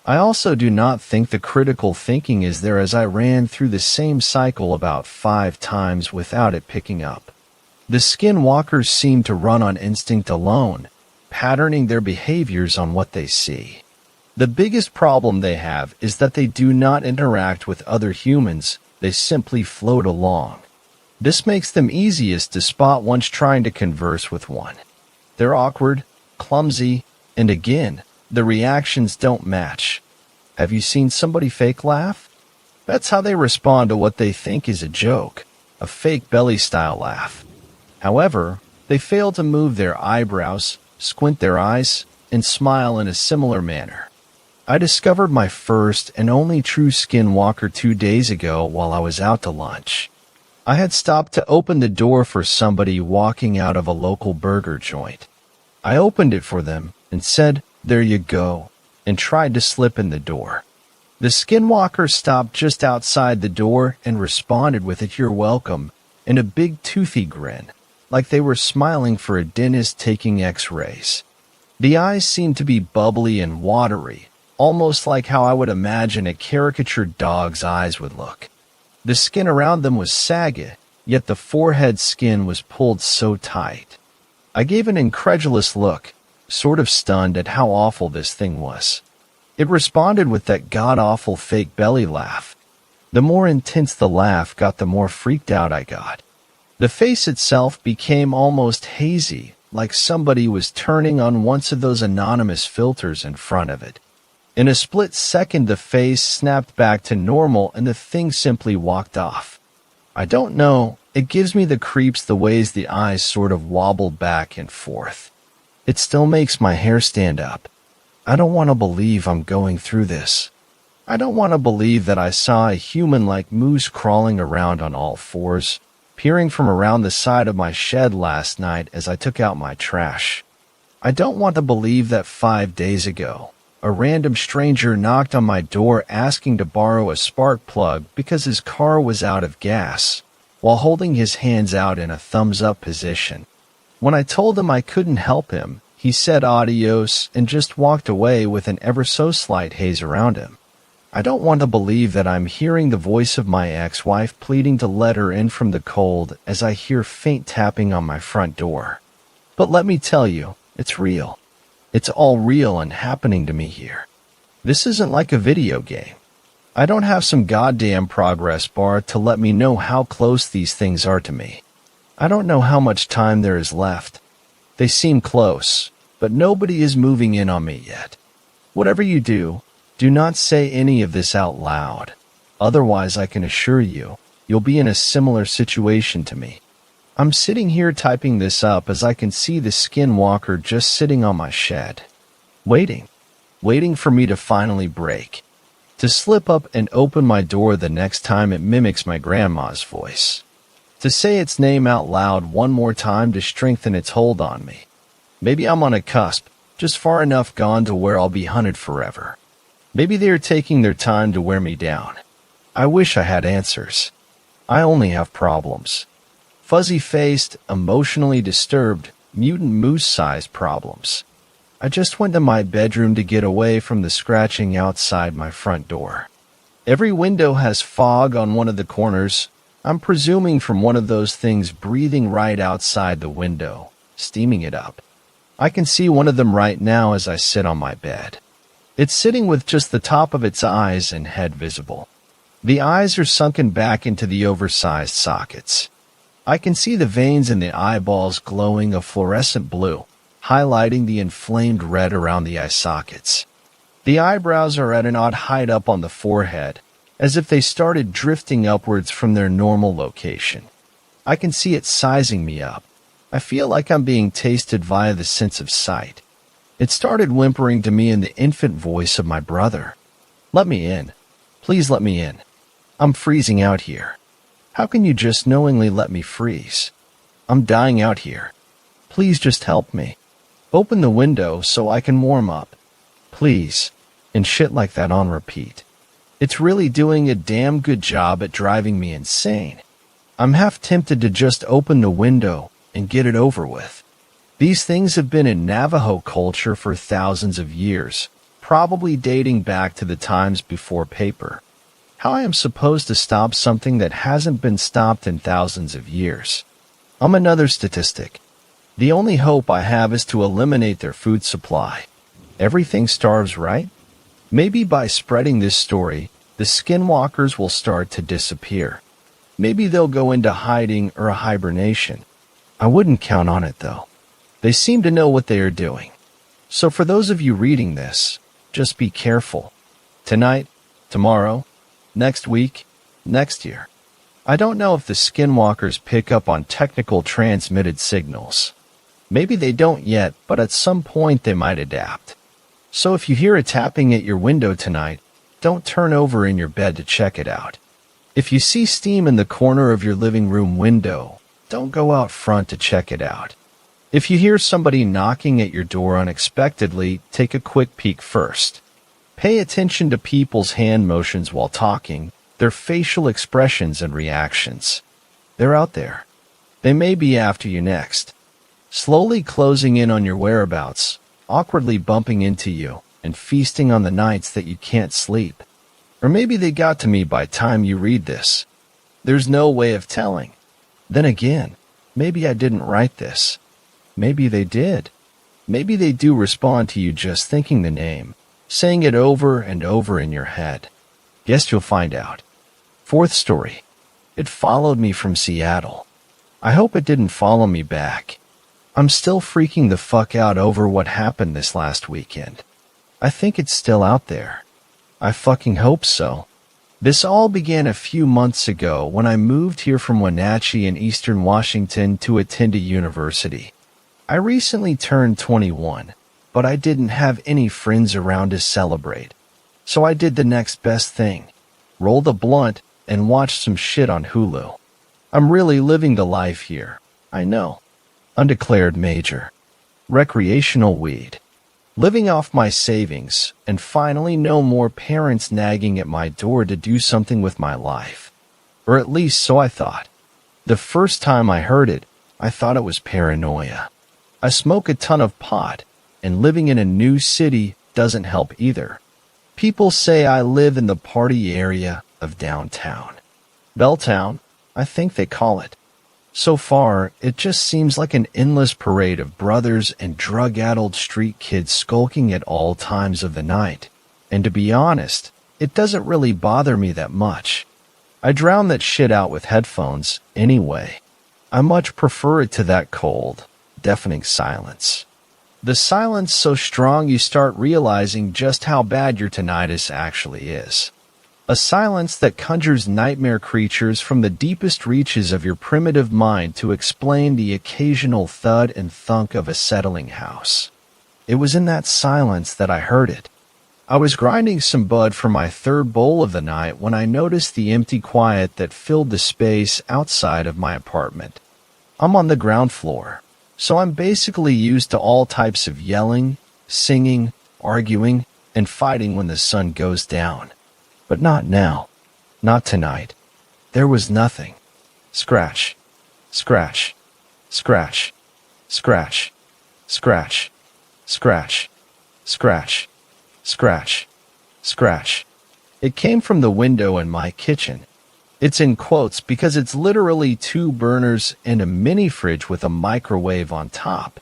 I also do not think the critical thinking is there, as I ran through the same cycle about 5 times without it picking up. The skinwalkers seem to run on instinct alone, patterning their behaviors on what they see. The biggest problem they have is that they do not interact with other humans, they simply float along. This makes them easiest to spot once trying to converse with one. They're awkward, clumsy, and again, the reactions don't match. Have you seen somebody fake laugh? That's how they respond to what they think is a joke, a fake belly-style laugh. However, they fail to move their eyebrows, squint their eyes, and smile in a similar manner. I discovered my first and only true skinwalker 2 days ago while I was out to lunch. I had stopped to open the door for somebody walking out of a local burger joint. I opened it for them and said, "There you go," and tried to slip in the door. The skinwalker stopped just outside the door and responded with a "You're welcome" and a big toothy grin, like they were smiling for a dentist taking x-rays. The eyes seemed to be bubbly and watery, almost like how I would imagine a caricatured dog's eyes would look. The skin around them was saggy, yet the forehead skin was pulled so tight. I gave an incredulous look, sort of stunned at how awful this thing was. It responded with that god-awful fake belly laugh. The more intense the laugh got, the more freaked out I got. The face itself became almost hazy, like somebody was turning on one of those anonymous filters in front of it. In a split second, the face snapped back to normal and the thing simply walked off. I don't know, it gives me the creeps the ways the eyes sort of wobbled back and forth. It still makes my hair stand up. I don't want to believe I'm going through this. I don't want to believe that I saw a human-like moose crawling around on all fours, peering from around the side of my shed last night as I took out my trash. I don't want to believe that 5 days ago, a random stranger knocked on my door asking to borrow a spark plug because his car was out of gas, while holding his hands out in a thumbs-up position. When I told him I couldn't help him, he said adios and just walked away with an ever-so-slight haze around him. I don't want to believe that I'm hearing the voice of my ex-wife pleading to let her in from the cold as I hear faint tapping on my front door. But let me tell you, it's real. It's all real and happening to me here. This isn't like a video game. I don't have some goddamn progress bar to let me know how close these things are to me. I don't know how much time there is left. They seem close, but nobody is moving in on me yet. Whatever you do, do not say any of this out loud. Otherwise, I can assure you, you'll be in a similar situation to me. I'm sitting here typing this up as I can see the skinwalker just sitting on my shed. Waiting for me to finally break. To slip up and open my door the next time it mimics my grandma's voice. To say its name out loud one more time to strengthen its hold on me. Maybe I'm on a cusp, just far enough gone to where I'll be hunted forever. Maybe they are taking their time to wear me down. I wish I had answers. I only have problems. Fuzzy-faced, emotionally disturbed, mutant moose-sized problems. I just went to my bedroom to get away from the scratching outside my front door. Every window has fog on one of the corners. I'm presuming from one of those things breathing right outside the window, steaming it up. I can see one of them right now as I sit on my bed. It's sitting with just the top of its eyes and head visible. The eyes are sunken back into the oversized sockets. I can see the veins in the eyeballs glowing a fluorescent blue, highlighting the inflamed red around the eye sockets. The eyebrows are at an odd height up on the forehead, as if they started drifting upwards from their normal location. I can see it sizing me up. I feel like I'm being tasted via the sense of sight. It started whimpering to me in the infant voice of my brother. "Let me in. Please let me in. I'm freezing out here. How can you just knowingly let me freeze? I'm dying out here. Please just help me. Open the window so I can warm up. Please." And shit like that on repeat. It's really doing a damn good job at driving me insane. I'm half tempted to just open the window and get it over with. These things have been in Navajo culture for thousands of years, probably dating back to the times before paper. How I am supposed to stop something that hasn't been stopped in thousands of years? I'm another statistic. The only hope I have is to eliminate their food supply. Everything starves, right? Maybe by spreading this story, the skinwalkers will start to disappear. Maybe they'll go into hiding or a hibernation. I wouldn't count on it, though. They seem to know what they are doing. So for those of you reading this, just be careful. Tonight, tomorrow, next week, next year. I don't know if the skinwalkers pick up on technical transmitted signals. Maybe they don't yet, but at some point they might adapt. So if you hear a tapping at your window tonight, don't turn over in your bed to check it out. If you see steam in the corner of your living room window, don't go out front to check it out. If you hear somebody knocking at your door unexpectedly, take a quick peek first. Pay attention to people's hand motions while talking, their facial expressions and reactions. They're out there. They may be after you next. Slowly closing in on your whereabouts, awkwardly bumping into you, and feasting on the nights that you can't sleep. Or maybe they got to me by time you read this. There's no way of telling. Then again, maybe I didn't write this. Maybe they did. Maybe they do respond to you just thinking the name, saying it over and over in your head. Guess you'll find out. Fourth story. It followed me from Seattle. I hope it didn't follow me back. I'm still freaking the fuck out over what happened this last weekend. I think it's still out there. I fucking hope so. This all began a few months ago when I moved here from Wenatchee in eastern Washington to attend a university. I recently turned 21, but I didn't have any friends around to celebrate. So I did the next best thing. Rolled a blunt and watched some shit on Hulu. I'm really living the life here. I know. Undeclared major. Recreational weed. Living off my savings, and finally no more parents nagging at my door to do something with my life. Or at least so I thought. The first time I heard it, I thought it was paranoia. I smoke a ton of pot, and living in a new city doesn't help either. People say I live in the party area of downtown. Belltown, I think they call it. So far, it just seems like an endless parade of brothers and drug-addled street kids skulking at all times of the night. And to be honest, it doesn't really bother me that much. I drown that shit out with headphones anyway. I much prefer it to that cold, deafening silence. The silence so strong you start realizing just how bad your tinnitus actually is. A silence that conjures nightmare creatures from the deepest reaches of your primitive mind to explain the occasional thud and thunk of a settling house. It was in that silence that I heard it. I was grinding some bud for my third bowl of the night when I noticed the empty quiet that filled the space outside of my apartment. I'm on the ground floor, so I'm basically used to all types of yelling, singing, arguing, and fighting when the sun goes down. But not now. Not tonight. There was nothing. Scratch. Scratch. Scratch. Scratch. Scratch. Scratch. Scratch. Scratch. Scratch. It came from the window in my kitchen. It's in quotes because it's literally 2 burners and a mini fridge with a microwave on top.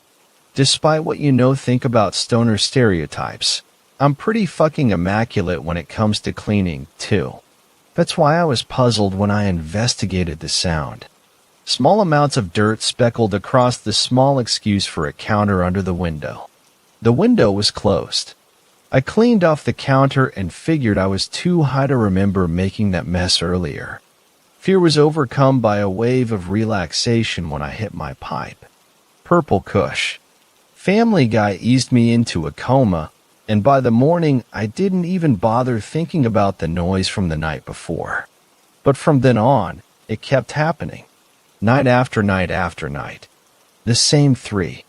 Despite what think about stoner stereotypes, I'm pretty fucking immaculate when it comes to cleaning, too. That's why I was puzzled when I investigated the sound. Small amounts of dirt speckled across the small excuse for a counter under the window. The window was closed. I cleaned off the counter and figured I was too high to remember making that mess earlier. Fear was overcome by a wave of relaxation when I hit my pipe. Purple Kush. Family Guy eased me into a coma, and by the morning I didn't even bother thinking about the noise from the night before. But from then on, it kept happening. Night after night after night. The same 3.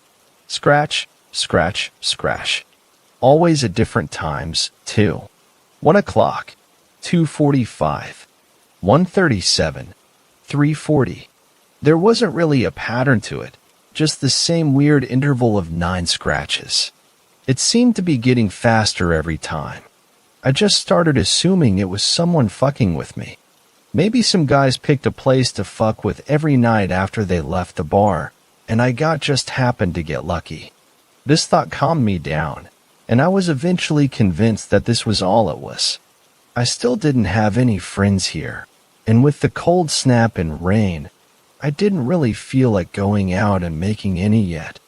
Scratch, scratch, scratch. Always at different times, too. 1 o'clock, 2:45, 1:37, 3:40. There wasn't really a pattern to it, just the same weird interval of 9 scratches. It seemed to be getting faster every time. I just started assuming it was someone fucking with me. Maybe some guys picked a place to fuck with every night after they left the bar, and I just happened to get lucky. This thought calmed me down, and I was eventually convinced that this was all it was. I still didn't have any friends here, and with the cold snap and rain, I didn't really feel like going out and making any yet.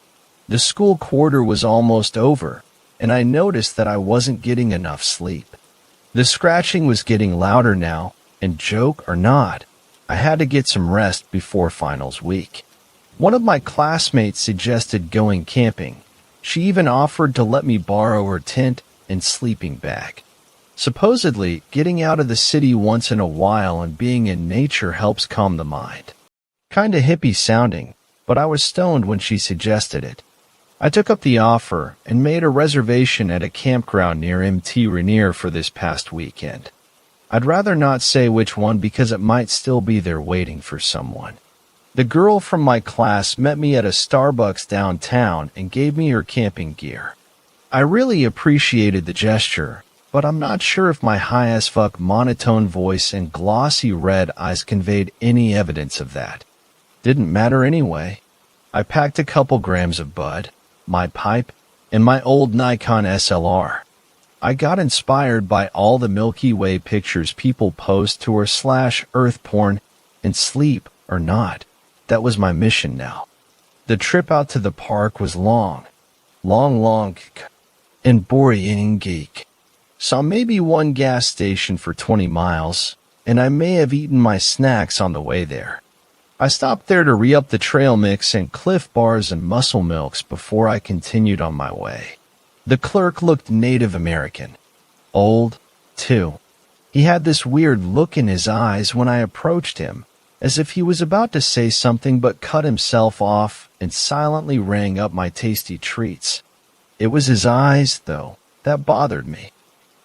The school quarter was almost over, and I noticed that I wasn't getting enough sleep. The scratching was getting louder now, and joke or not, I had to get some rest before finals week. One of my classmates suggested going camping. She even offered to let me borrow her tent and sleeping bag. Supposedly, getting out of the city once in a while and being in nature helps calm the mind. Kinda hippie sounding, but I was stoned when she suggested it. I took up the offer and made a reservation at a campground near MT Rainier for this past weekend. I'd rather not say which one because it might still be there waiting for someone. The girl from my class met me at a Starbucks downtown and gave me her camping gear. I really appreciated the gesture, but I'm not sure if my high-as-fuck monotone voice and glossy red eyes conveyed any evidence of that. Didn't matter anyway. I packed a couple grams of bud, my pipe, and my old Nikon SLR. I got inspired by all the Milky Way pictures people post to or /earth porn, and sleep or not. That was my mission now. The trip out to the park was long, and boring geek. Saw maybe one gas station for 20 miles, and I may have eaten my snacks on the way there. I stopped there to re-up the trail mix and Cliff Bars and Muscle Milks before I continued on my way. The clerk looked Native American. Old, too. He had this weird look in his eyes when I approached him, as if he was about to say something but cut himself off and silently rang up my tasty treats. It was his eyes, though, that bothered me.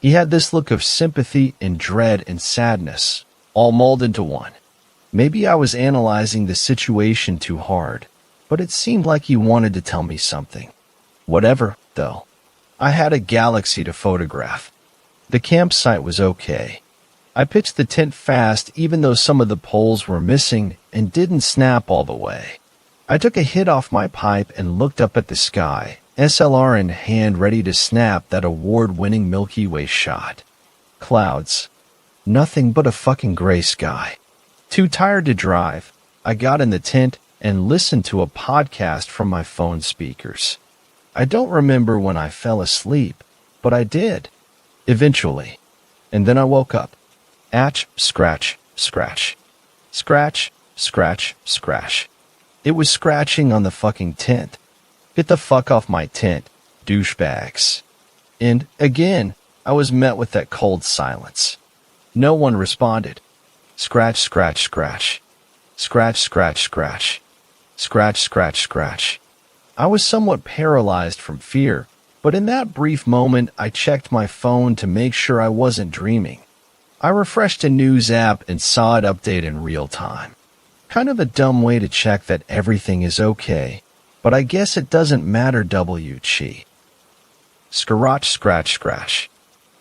He had this look of sympathy and dread and sadness, all mulled into one. Maybe I was analyzing the situation too hard, but it seemed like he wanted to tell me something. Whatever, though. I had a galaxy to photograph. The campsite was okay. I pitched the tent fast even though some of the poles were missing and didn't snap all the way. I took a hit off my pipe and looked up at the sky, SLR in hand ready to snap that award-winning Milky Way shot. Clouds. Nothing but a fucking gray sky. Too tired to drive, I got in the tent and listened to a podcast from my phone speakers. I don't remember when I fell asleep, but I did. Eventually. And then I woke up. Atch, scratch, scratch. Scratch, scratch, scratch. It was scratching on the fucking tent. Get the fuck off my tent, douchebags. And, again, I was met with that cold silence. No one responded. Scratch, scratch, scratch. Scratch, scratch, scratch. Scratch, scratch, scratch. I was somewhat paralyzed from fear, but in that brief moment I checked my phone to make sure I wasn't dreaming. I refreshed a news app and saw it update in real time. Kind of a dumb way to check that everything is okay, but I guess it doesn't matter. WC. Scratch, scratch, scratch.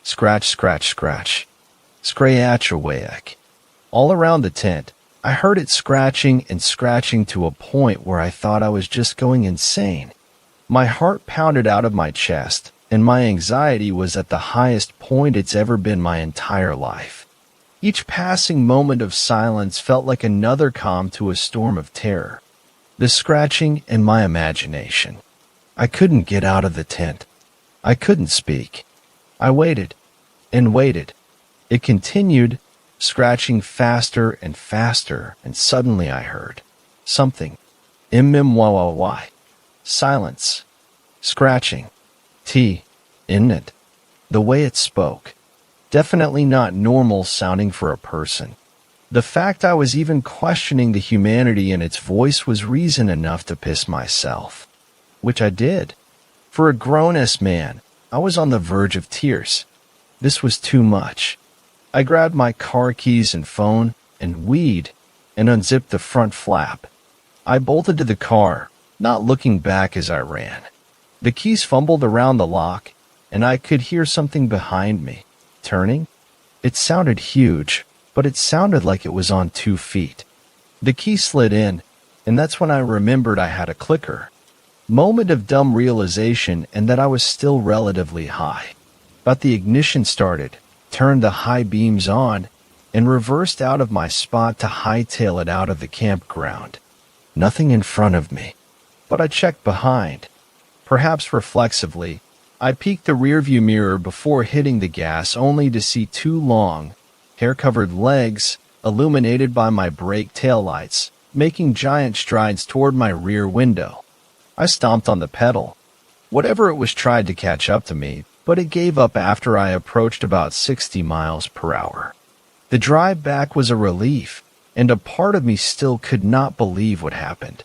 Scratch, scratch, scratch. Scratch-a-wayak. All around the tent, I heard it scratching and scratching to a point where I thought I was just going insane. My heart pounded out of my chest, and my anxiety was at the highest point it's ever been my entire life. Each passing moment of silence felt like another calm to a storm of terror. The scratching and my imagination. I couldn't get out of the tent. I couldn't speak. I waited and waited. It continued, scratching faster and faster, and suddenly I heard something. M-M-Y-Y-Y. Silence. Scratching. T. In it. The way it spoke. Definitely not normal sounding for a person. The fact I was even questioning the humanity in its voice was reason enough to piss myself. Which I did. For a grown-ass man, I was on the verge of tears. This was too much. I grabbed my car keys and phone and weed and unzipped the front flap. I bolted to the car, not looking back as I ran. The keys fumbled around the lock, and I could hear something behind me. Turning? It sounded huge, but it sounded like it was on 2 feet. The key slid in, and that's when I remembered I had a clicker. Moment of dumb realization and that I was still relatively high. But the ignition started, turned the high beams on, and reversed out of my spot to hightail it out of the campground. Nothing in front of me, but I checked behind. Perhaps reflexively, I peeked the rearview mirror before hitting the gas only to see 2 long, hair-covered legs, illuminated by my brake taillights, making giant strides toward my rear window. I stomped on the pedal. Whatever it was tried to catch up to me, but it gave up after I approached about 60 miles per hour. The drive back was a relief, and a part of me still could not believe what happened.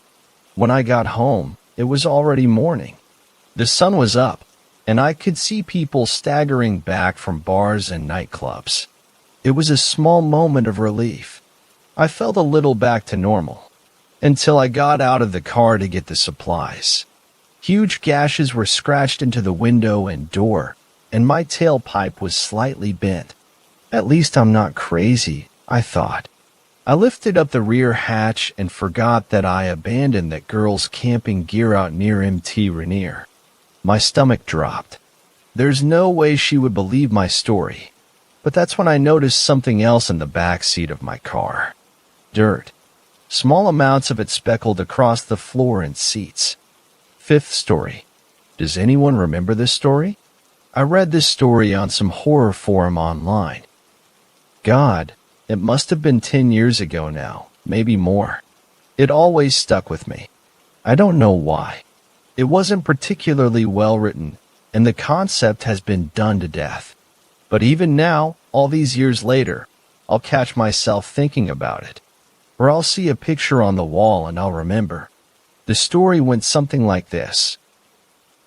When I got home, it was already morning. The sun was up, and I could see people staggering back from bars and nightclubs. It was a small moment of relief. I felt a little back to normal, until I got out of the car to get the supplies. Huge gashes were scratched into the window and door, and my tailpipe was slightly bent. At least I'm not crazy, I thought. I lifted up the rear hatch and forgot that I abandoned that girl's camping gear out near Mt. Rainier. My stomach dropped. There's no way she would believe my story. But that's when I noticed something else in the back seat of my car. Dirt. Small amounts of it speckled across the floor and seats. Fifth story. Does anyone remember this story? I read this story on some horror forum online. God, it must have been 10 years ago now, maybe more. It always stuck with me. I don't know why. It wasn't particularly well written, and the concept has been done to death. But even now, all these years later, I'll catch myself thinking about it. Or I'll see a picture on the wall and I'll remember. The story went something like this.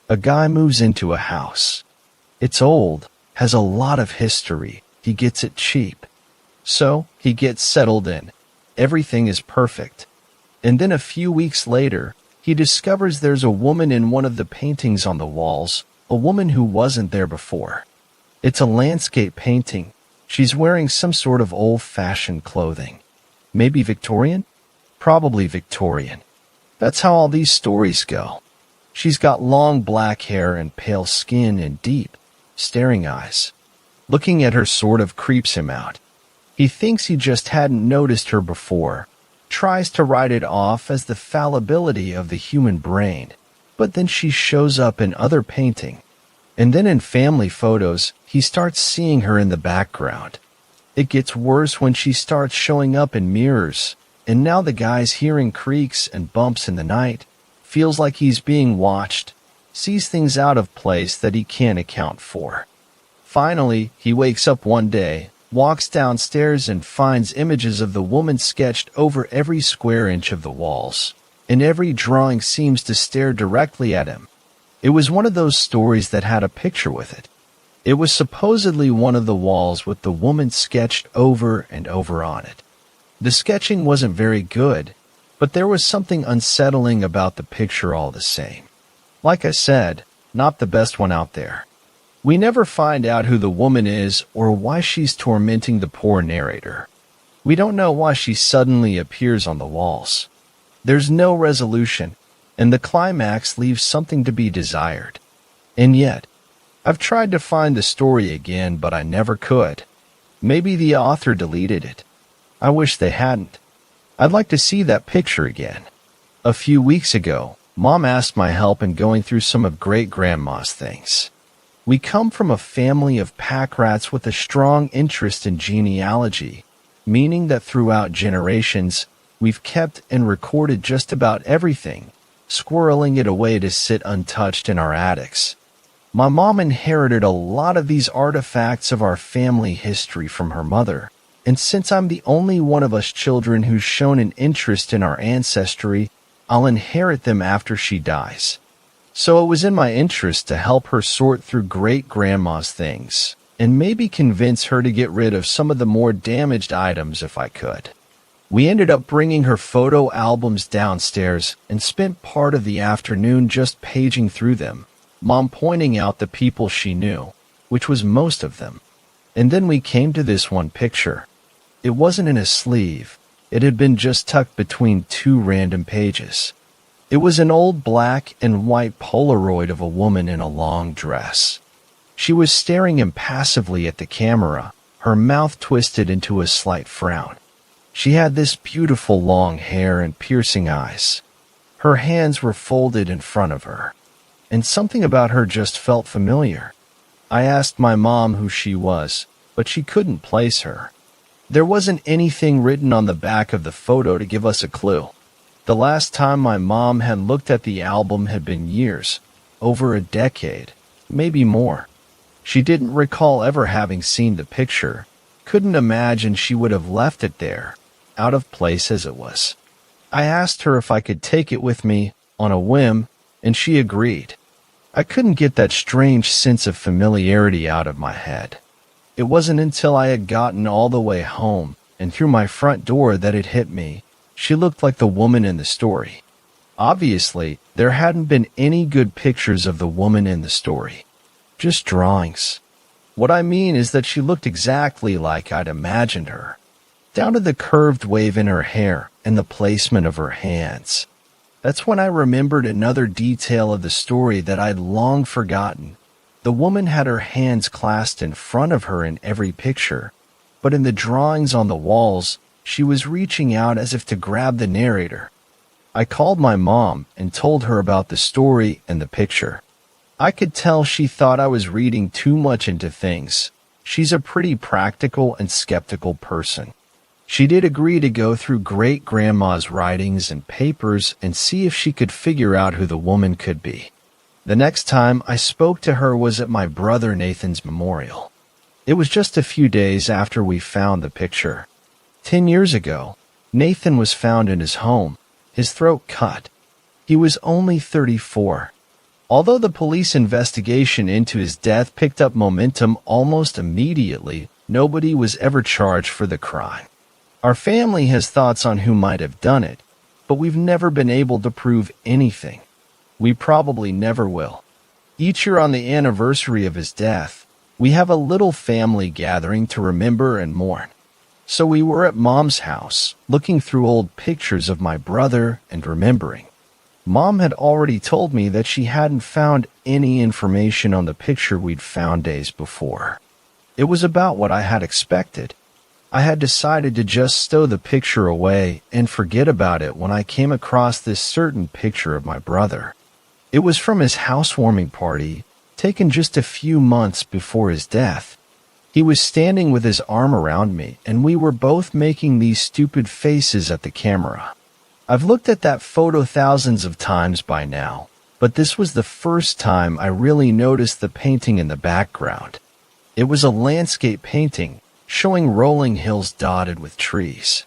A guy moves into a house. It's old, has a lot of history. He gets it cheap. So, he gets settled in. Everything is perfect. And then a few weeks later, he discovers there's a woman in one of the paintings on the walls, a woman who wasn't there before. It's a landscape painting. She's wearing some sort of old-fashioned clothing. Maybe Victorian? Probably Victorian. That's how all these stories go. She's got long black hair and pale skin and deep, staring eyes. Looking at her sort of creeps him out. He thinks he just hadn't noticed her before, tries to write it off as the fallibility of the human brain, but then she shows up in other painting. And then in family photos, he starts seeing her in the background. It gets worse when she starts showing up in mirrors, and now the guy's hearing creaks and bumps in the night, feels like he's being watched, sees things out of place that he can't account for. Finally, he wakes up one day, walks downstairs and finds images of the woman sketched over every square inch of the walls, and every drawing seems to stare directly at him. It was one of those stories that had a picture with it. It was supposedly one of the walls with the woman sketched over and over on it. The sketching wasn't very good, but there was something unsettling about the picture all the same. Like I said, not the best one out there. We never find out who the woman is or why she's tormenting the poor narrator. We don't know why she suddenly appears on the walls. There's no resolution, and the climax leaves something to be desired. And yet, I've tried to find the story again, but I never could. Maybe the author deleted it. I wish they hadn't. I'd like to see that picture again. A few weeks ago, Mom asked my help in going through some of Great-Grandma's things. We come from a family of pack rats with a strong interest in genealogy, meaning that throughout generations, we've kept and recorded just about everything, squirreling it away to sit untouched in our attics. My mom inherited a lot of these artifacts of our family history from her mother, and since I'm the only one of us children who's shown an interest in our ancestry, I'll inherit them after she dies. So it was in my interest to help her sort through Great-Grandma's things, and maybe convince her to get rid of some of the more damaged items if I could. We ended up bringing her photo albums downstairs and spent part of the afternoon just paging through them, Mom pointing out the people she knew, which was most of them. And then we came to this one picture. It wasn't in a sleeve. It had been just tucked between two random pages. It was an old black and white Polaroid of a woman in a long dress. She was staring impassively at the camera, her mouth twisted into a slight frown. She had this beautiful long hair and piercing eyes. Her hands were folded in front of her, and something about her just felt familiar. I asked my mom who she was, but she couldn't place her. There wasn't anything written on the back of the photo to give us a clue. The last time my mom had looked at the album had been years, over a decade, maybe more. She didn't recall ever having seen the picture, couldn't imagine she would have left it there, out of place as it was. I asked her if I could take it with me, on a whim, and she agreed. I couldn't get that strange sense of familiarity out of my head. It wasn't until I had gotten all the way home and through my front door that it hit me. She looked like the woman in the story. Obviously, there hadn't been any good pictures of the woman in the story. Just drawings. What I mean is that she looked exactly like I'd imagined her, down to the curved wave in her hair and the placement of her hands. That's when I remembered another detail of the story that I'd long forgotten. The woman had her hands clasped in front of her in every picture, but in the drawings on the walls, she was reaching out as if to grab the narrator. I called my mom and told her about the story and the picture. I could tell she thought I was reading too much into things. She's a pretty practical and skeptical person. She did agree to go through great-grandma's writings and papers and see if she could figure out who the woman could be. The next time I spoke to her was at my brother Nathan's memorial. It was just a few days after we found the picture. 10 years ago, Nathan was found in his home, his throat cut. He was only 34. Although the police investigation into his death picked up momentum almost immediately, nobody was ever charged for the crime. Our family has thoughts on who might have done it, but we've never been able to prove anything. We probably never will. Each year on the anniversary of his death, we have a little family gathering to remember and mourn. So we were at Mom's house, looking through old pictures of my brother and remembering. Mom had already told me that she hadn't found any information on the picture we'd found days before. It was about what I had expected. I had decided to just stow the picture away and forget about it when I came across this certain picture of my brother. It was from his housewarming party, taken just a few months before his death. He was standing with his arm around me, and we were both making these stupid faces at the camera. I've looked at that photo thousands of times by now, but this was the first time I really noticed the painting in the background. It was a landscape painting, showing rolling hills dotted with trees.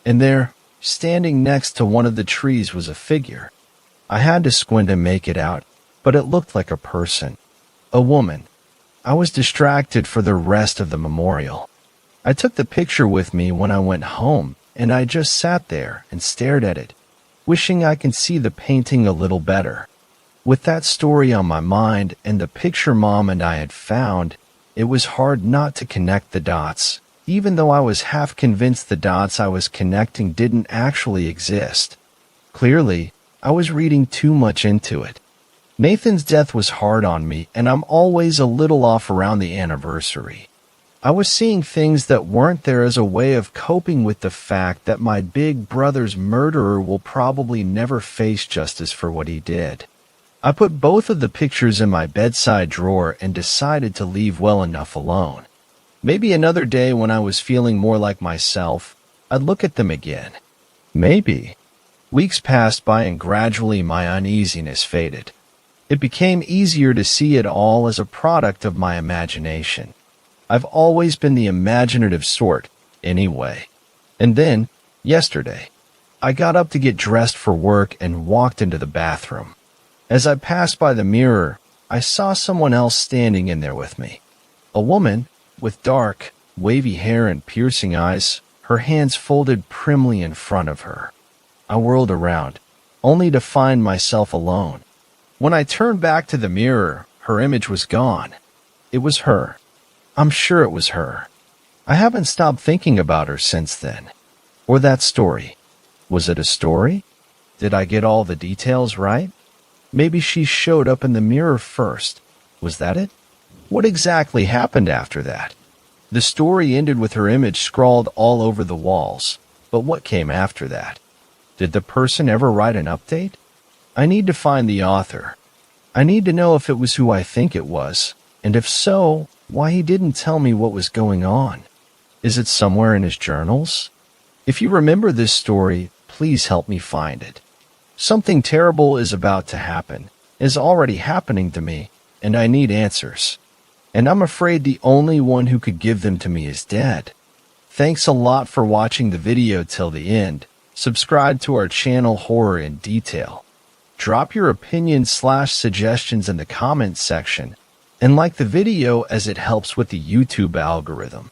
And there, standing next to one of the trees, was a figure. I had to squint and make it out, but it looked like a person. A woman. I was distracted for the rest of the memorial. I took the picture with me when I went home, and I just sat there and stared at it, wishing I could see the painting a little better. With that story on my mind and the picture Mom and I had found, it was hard not to connect the dots, even though I was half convinced the dots I was connecting didn't actually exist. Clearly, I was reading too much into it. Nathan's death was hard on me, and I'm always a little off around the anniversary. I was seeing things that weren't there as a way of coping with the fact that my big brother's murderer will probably never face justice for what he did. I put both of the pictures in my bedside drawer and decided to leave well enough alone. Maybe another day when I was feeling more like myself, I'd look at them again. Maybe. Weeks passed by and gradually my uneasiness faded. It became easier to see it all as a product of my imagination. I've always been the imaginative sort, anyway. And then, yesterday, I got up to get dressed for work and walked into the bathroom. As I passed by the mirror, I saw someone else standing in there with me. A woman with dark, wavy hair and piercing eyes, her hands folded primly in front of her. I whirled around, only to find myself alone. When I turned back to the mirror, her image was gone. It was her. I'm sure it was her. I haven't stopped thinking about her since then. Or that story. Was it a story? Did I get all the details right? Maybe she showed up in the mirror first. Was that it? What exactly happened after that? The story ended with her image scrawled all over the walls. But what came after that? Did the person ever write an update? I need to find the author. I need to know if it was who I think it was, and if so, why he didn't tell me what was going on. Is it somewhere in his journals? If you remember this story, please help me find it. Something terrible is about to happen, is already happening to me, and I need answers. And I'm afraid the only one who could give them to me is dead. Thanks a lot for watching the video till the end. Subscribe to our channel Horror in Detail. Drop your opinions/suggestions in the comments section, and like the video as it helps with the YouTube algorithm.